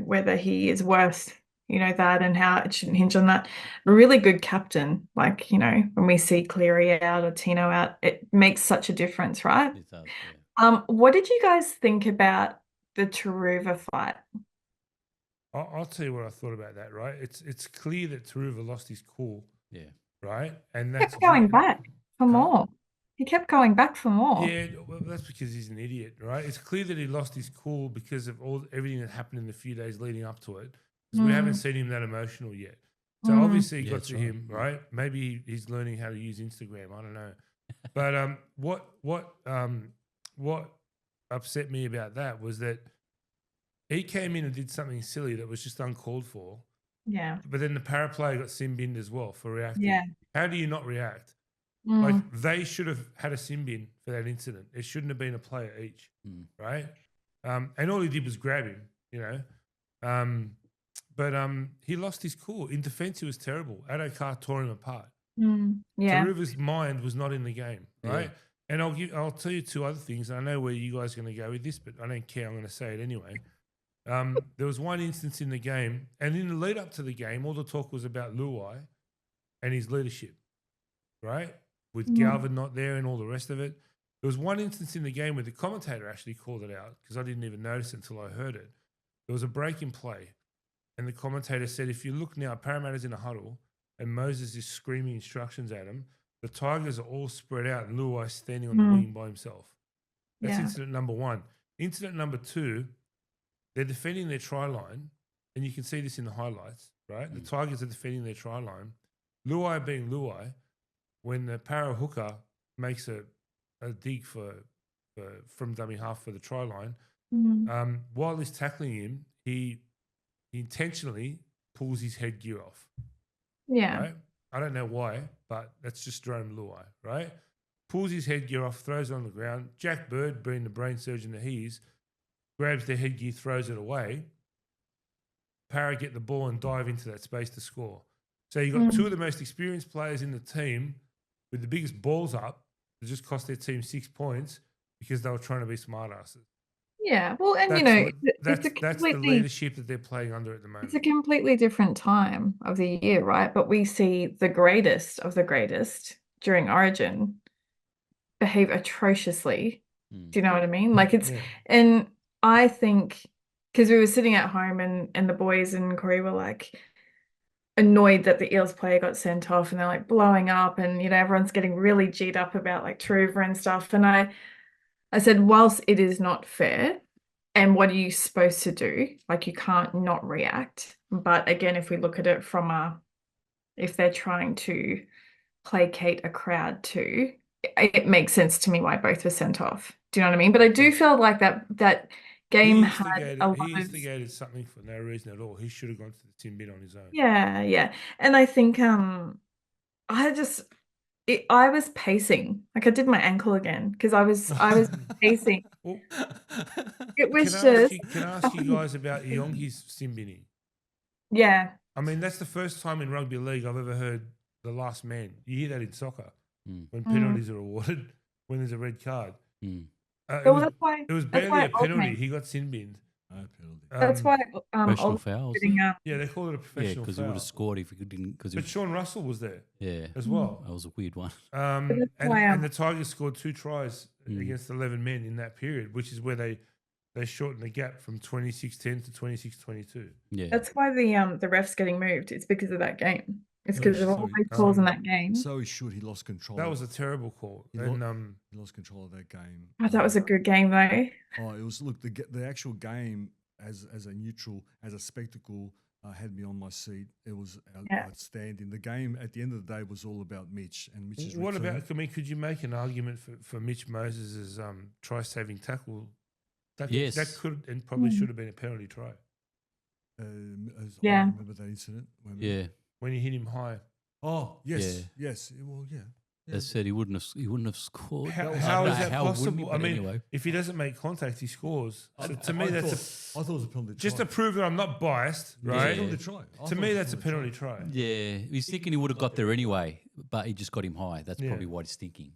whether he is worth, that and how it shouldn't hinge on that. A really good captain, like, when we see Cleary out or Tino out, it makes such a difference, right? It does, yeah. What did you guys think about the Taruva fight? I'll tell you what I thought about that, right? It's clear that Taruva lost his cool, Yeah. right? And He that's kept going back for more. He kept going back for more. Yeah, well, that's because he's an idiot, right? It's clear that he lost his cool because of everything that happened in the few days leading up to it. 'Cause we haven't seen him that emotional yet. So obviously it Yeah, got that's to right. him, right? Maybe he's learning how to use Instagram. I don't know. But what upset me about that was that he came in and did something silly that was just uncalled for. Yeah. But then the para player got sin binned as well for reacting. Yeah. How do you not react? Mm. Like they should have had a sin bin for that incident. It shouldn't have been a player each, right? And all he did was grab him, But he lost his cool. In defence, he was terrible. Ado Carr tore him apart. Yeah. Taruva's mind was not in the game, right? And I'll tell you 2 other things. I know where you guys are going to go with this, but I don't care. I'm going to say it anyway. There was one instance in the game, and in the lead up to the game, all the talk was about Luai and his leadership, right? With Galvin not there and all the rest of it. There was one instance in the game where the commentator actually called it out because I didn't even notice it until I heard it. There was a break in play, and the commentator said, if you look now, Parramatta's in a huddle, and Moses is screaming instructions at him. The Tigers are all spread out, and Luai standing on the wing by himself. That's incident number 1. Incident number 2, they're defending their try line, and you can see this in the highlights, right? The Tigers are defending their try line. Luai being Luai, when the para hooker makes a dig from dummy half for the try line, while he's tackling him, he intentionally pulls his headgear off. Yeah. Right? I don't know why, but that's just Jarome Luai, right? pulls his headgear off, throws it on the ground. Jack Bird, being the brain surgeon that he is, grabs the headgear, throws it away. Para get the ball and dive into that space to score. So you got two of the most experienced players in the team with the biggest balls up that just cost their team 6 points because they were trying to be smartasses. Yeah, well, and That's the leadership that they're playing under at the moment. It's a completely different time of the year, right? But we see the greatest of the greatest during Origin behave atrociously. Do you know what I mean? Like and I think because we were sitting at home and the boys and Corey were like annoyed that the Eels player got sent off and they're like blowing up and everyone's getting really G'd up about like Truva and stuff. And I said, whilst it is not fair, and what are you supposed to do? Like you can't not react. But again, if we look at it from if they're trying to placate a crowd too, it makes sense to me why both were sent off. Do you know what I mean? But I do feel like that game had a lot he instigated something for no reason at all. He should have gone to the tin bin on his own. Yeah. And I think I was pacing. Like I did my ankle again because I was pacing. Well, It was can I ask you guys about Iongi's sin binning? Yeah. I mean, that's the first time in rugby league I've ever heard the last man. You hear that in soccer when penalties are awarded, when there's a red card. It was barely a penalty. He got sin binned. No penalty. That's why professional foul. Yeah, they call it a professional foul. because he would have scored if he didn't. But Sean Russell was there. Yeah, as well. That was a weird one. And the Tigers scored 2 tries against 11 men in that period, which is where they shortened the gap from 26-10 to 26-22. Yeah, that's why the refs getting moved. It's because of that game. It's because of all those calls in that game. So he lost control. That was a terrible call. He lost control of that game. Oh, that was a good game though. Oh, it was. Look, the actual game as a neutral, as a spectacle, had me on my seat. It was outstanding. The game at the end of the day was all about Mitch and Mitch's What return. about? I mean, could you make an argument for Mitch Moses' try-saving tackle? That could and probably should have been a penalty try. I remember that incident. When you hit him high. Oh yes, yes. Well, yeah. They said he wouldn't have scored. How is that possible? I mean, if he doesn't make contact, he scores. So to me, I thought it was a penalty. Just to prove that I'm not biased, right? To me, that's a penalty try. Yeah, he's thinking he would have got there anyway, but he just got him high. That's probably what he's thinking.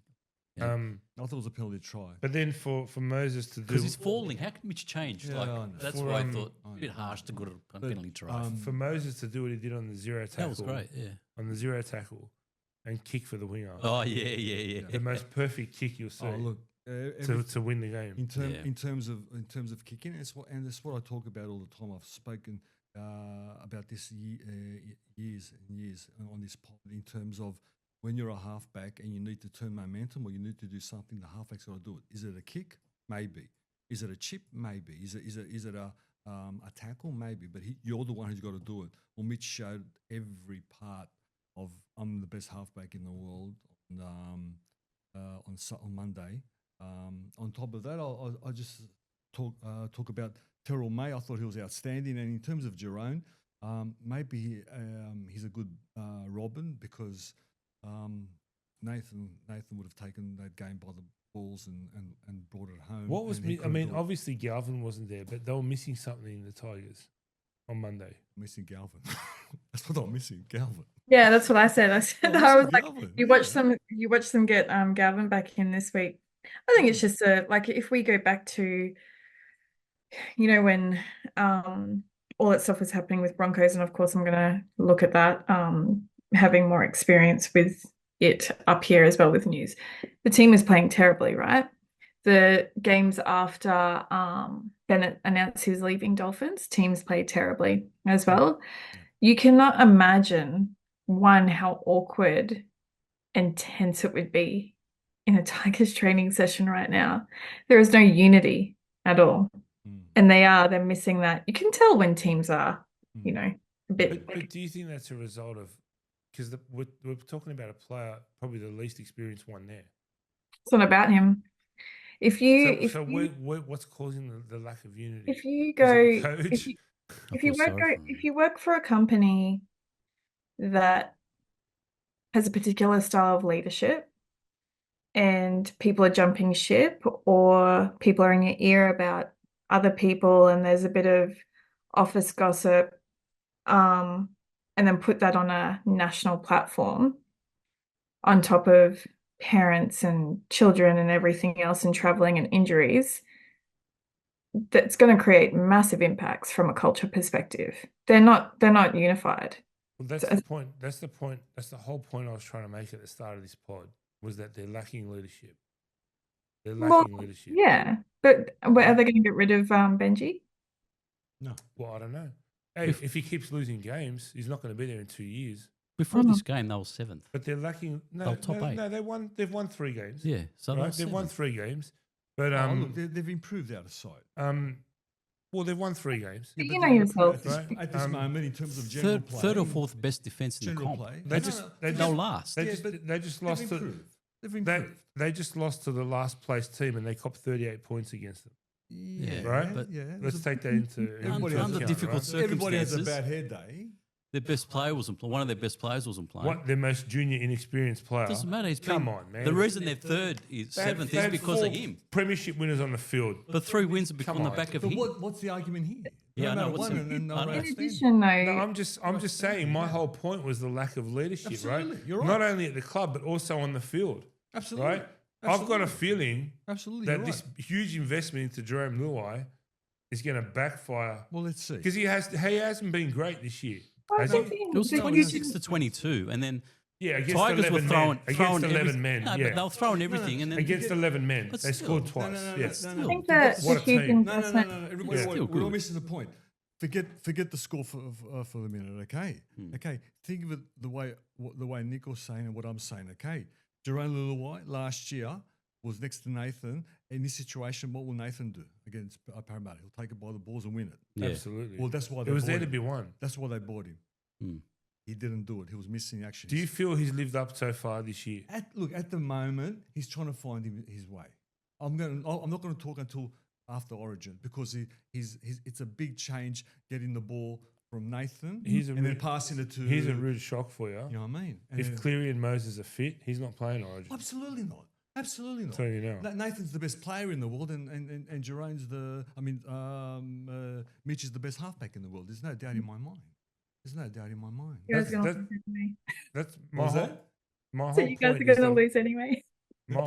Yeah. I thought it was a penalty try. But then for Moses to do... Because he's falling. How can Mitch change? That's why I thought a bit harsh to go to a penalty try. For Moses to do what he did on the zero tackle... That was great, yeah. On the zero tackle and kick for the winger. Oh, yeah. The most perfect kick you'll see to win the game. In terms of kicking, that's what I talk about all the time. I've spoken about this years and years on this pod in terms of when you're a halfback and you need to turn momentum or you need to do something, the halfback's got to do it. Is it a kick? Maybe. Is it a chip? Maybe. Is it a tackle? Maybe. But you're the one who's got to do it. Well, Mitch showed every part of I'm the best halfback in the world on Monday. On top of that, I just talk about Terrell May. I thought he was outstanding. And in terms of Jarome, maybe he's a good Robin because Nathan would have taken that game by the balls and brought it home. What was obviously Galvin wasn't there, but they were missing something in the Tigers on Monday. Missing Galvin. That's what I'm missing, Galvin. Yeah, that's what I said. I was like, Galvin. You watch them get Galvin back in this week. I think it's just if we go back to, when all that stuff was happening with Broncos, and of course I'm going to look at that, having more experience with it up here as well with news. The team is playing terribly, right? The games after Bennett announced he was leaving Dolphins, teams played terribly as well. You cannot imagine, one, how awkward and tense it would be in a Tigers training session right now. There is no unity at all. And they're missing that. You can tell when teams are, a bit. But do you think that's a result of, because we're talking about a player, probably the least experienced one there. It's not about him. What's causing the lack of unity? If you go, if you work for a company that has a particular style of leadership, and and people are jumping ship, or people are in your ear about other people, and there's a bit of office gossip, and then put that on a national platform on top of parents and children and everything else and traveling and injuries, that's going to create massive impacts from a culture perspective. They're not unified. Well, that's the point. That's the point. That's the whole point I was trying to make at the start of this pod, was that they're lacking leadership. They're lacking leadership. Yeah, but are they going to get rid of Benji? No. Well, I don't know. Hey, if he keeps losing games, he's not going to be there in 2 years. Before this game, they were 7th. But they're lacking. They No, were top 8. no, they've won 3 games. Yeah, so they were Right? They've won 7th. 3 games. But look, they've improved out of sight. well, they've won 3 games. But Yeah, you but know they've yourself. improved Right. at this moment in terms of general play. Third or fourth best defense in the General comp. play. They just They just were last. They Yeah, just but they just They've lost to improved. They've they, improved. they just lost to the last place team, and they copped 38 points against them. Yeah, Right? but yeah. Let's take that into Everybody into has under account, difficult right? Everybody has a circumstances. bad hair day. Their best player wasn't one of their best players wasn't playing. What their most junior, inexperienced player? Doesn't matter. Come on, man. The reason they're third is They had- 7th they is had because 4 of him. premiership winners on the field. But 3 wins are Come on the on. back of But him. what's the argument here? Yeah, I know, No, what's one the- and I know. In outstanding. addition, though, No, I'm just saying. My whole point was the lack of leadership, Absolutely, right? you're right. Not only at the club but also on the field, Absolutely. right? I've got a feeling Absolutely. that you're this right. huge investment into Jarome Luai is going to backfire Well, let's see. because he hasn't been great this year. I Has think he? It was the 26 to 22, and then Yeah, against Tigers were 11 throwing men. Against throwing 11 everything. men. No, yeah. but they were throwing everything, and then Against 11 men. But They still. scored No, twice. yes. I Still. think that What the a huge team. investment. Everybody, Yeah, still we're all good. missing the point. Forget the score for the minute, okay? Okay, think of it the way Nick was saying and what I'm saying, okay? Jerome Lillawhite last year was next to Nathan. In this situation, what will Nathan do against Parramatta? He'll take it by the balls and win it. yeah. Absolutely. Well, that's why they it was bought there to him. be won. That's why they bought him. Mm. He didn't do it. He was missing actions. Do you feel he's lived up so far this year? At the moment, he's trying to find his way. I'm not going to talk until after Origin because it's a big change getting the ball from Nathan and then passing it to. Here's a rude shock for you. You know what I mean? And If then- Cleary and Moses are fit, he's not playing Origin. absolutely not. Absolutely not. telling you now. Nathan's the best player in the world, and Jerome's Mitch is the best halfback in the world. There's no doubt in my mind. There's no doubt in my mind. You guys That's- are going to that- lose anyway. That's What my was whole. that? My So whole you guys are point going is to the- lose anyway. My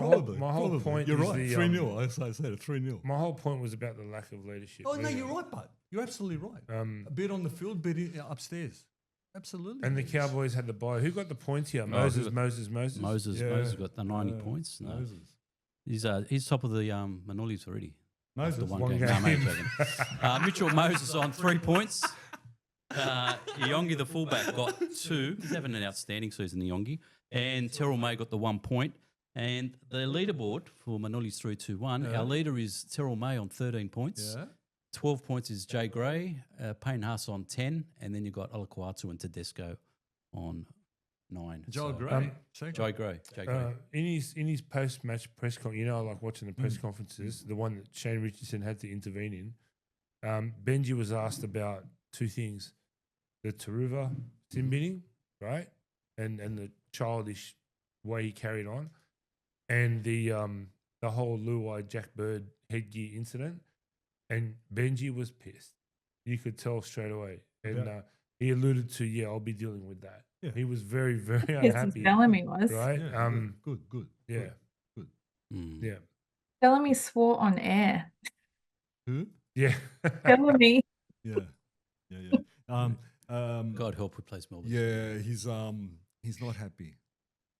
whole point You're is right. the 3-0. I said it 3-0. my whole point was about the lack of leadership. Oh no, you're right, bud. You're absolutely right. A bit on the field, bit upstairs. Absolutely. And the Cowboys had the bye. Who got the points here? Oh, Moses, who got- Moses. Moses got the 90 points. No. Moses. He's top of the Manolis already. Moses. The one One game. No, mate, game. joking. Mitchell Moses on 3 points. Yongi, the fullback, got 2. He's having an outstanding season, Yongi. And Terrell May got the 1 point. And the leaderboard for Manolis 3-2-1, our leader is Terrell May on 13 points. Yeah. 12 points is Jay Gray, Payne Haas on 10, and then you've got Alaquatu and Tedesco on 9. Joel So- Gray. Jay Gray. Jay Gray. In his post match press conference, I like watching the press conferences, the one that Shane Richardson had to intervene in. Benji was asked about 2 things: the Taruva sin binning, right, and the childish way he carried on, and the whole Luai Jack Bird headgear incident. And Benji was pissed. You could tell straight away, and he alluded to, I'll be dealing with that. Yeah. He was very, very Yes, unhappy. Bellamy was. Right? Yeah, good. Yeah. Mm. Yeah. Bellamy swore on air. Who? Yeah. Bellamy. Yeah. God help who plays Melbourne. Yeah, he's not happy,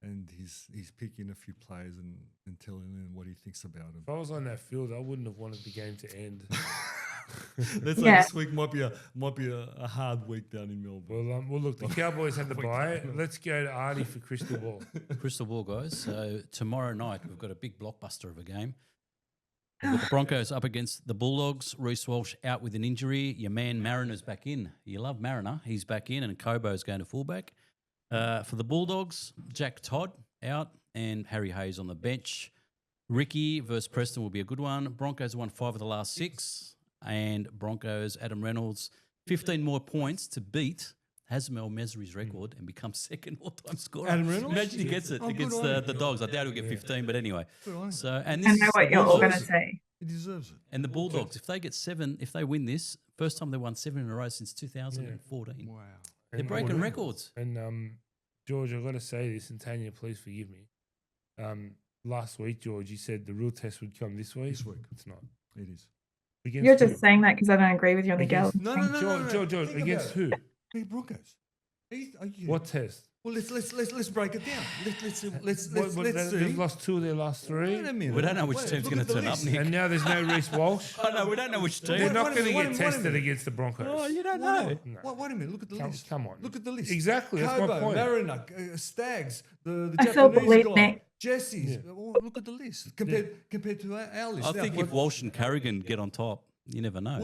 and he's picking a few players and telling them what he thinks about them. If I was on that field, I wouldn't have wanted the game to end. Let's say Yeah. this week might be a hard week down in Melbourne. Well, look, the Cowboys had the bye. Let's go to Artie for crystal ball. Crystal ball, guys. So tomorrow night we've got a big blockbuster of a game. We've got the Broncos up against the Bulldogs. Reece Walsh out with an injury. Your man Mariner's back in. You love Mariner. He's back in, and Kobo's going to fullback. For the Bulldogs, Jack Todd out and Harry Hayes on the bench. Ricky versus Preston will be a good one. Broncos won 5 of the last 6. And Broncos, Adam Reynolds, 15 more points to beat has Mel Mesri's record and becomes second all-time scorer. Adam Reynolds? Imagine he gets it Oh, good against on him. the Dogs. I doubt he'll get 15, but anyway. Good on him. So and I this know is what the you're all going to Bulldogs. say. He deserves it. And the Bulldogs, if they get 7, if they win this, first time they won 7 in a row since 2014. Wow. They're And- breaking records. And George, I've got to say this, and Tanya, please forgive me. Last week, George, you said the real test would come this week. This week. It's not. It is. Against You're who? just saying that because I don't agree with you on the Against- Gallop. George, Think against about who? it. The Broncos. Are you- What test? Well, let's break it down. Let's see. They've lost 2 of their last 3. Wait a minute. We don't know which Wait, team's look going at to the turn up, list. Nick. And now there's no Reece Walsh. I know, we don't know which team. They're not wait a going to minute, get wait a tested minute. against the Broncos. Oh, you don't Why know. not? Wait a minute. Look at the list. Come on. Look at the list. Exactly, that's my Kobo, point. Mariner, Stags, the I still Japanese believe guy, Nick. Jesse's. Oh, look at the list compared to our list. I Now, think if Walsh and Carrigan get on top, you never know.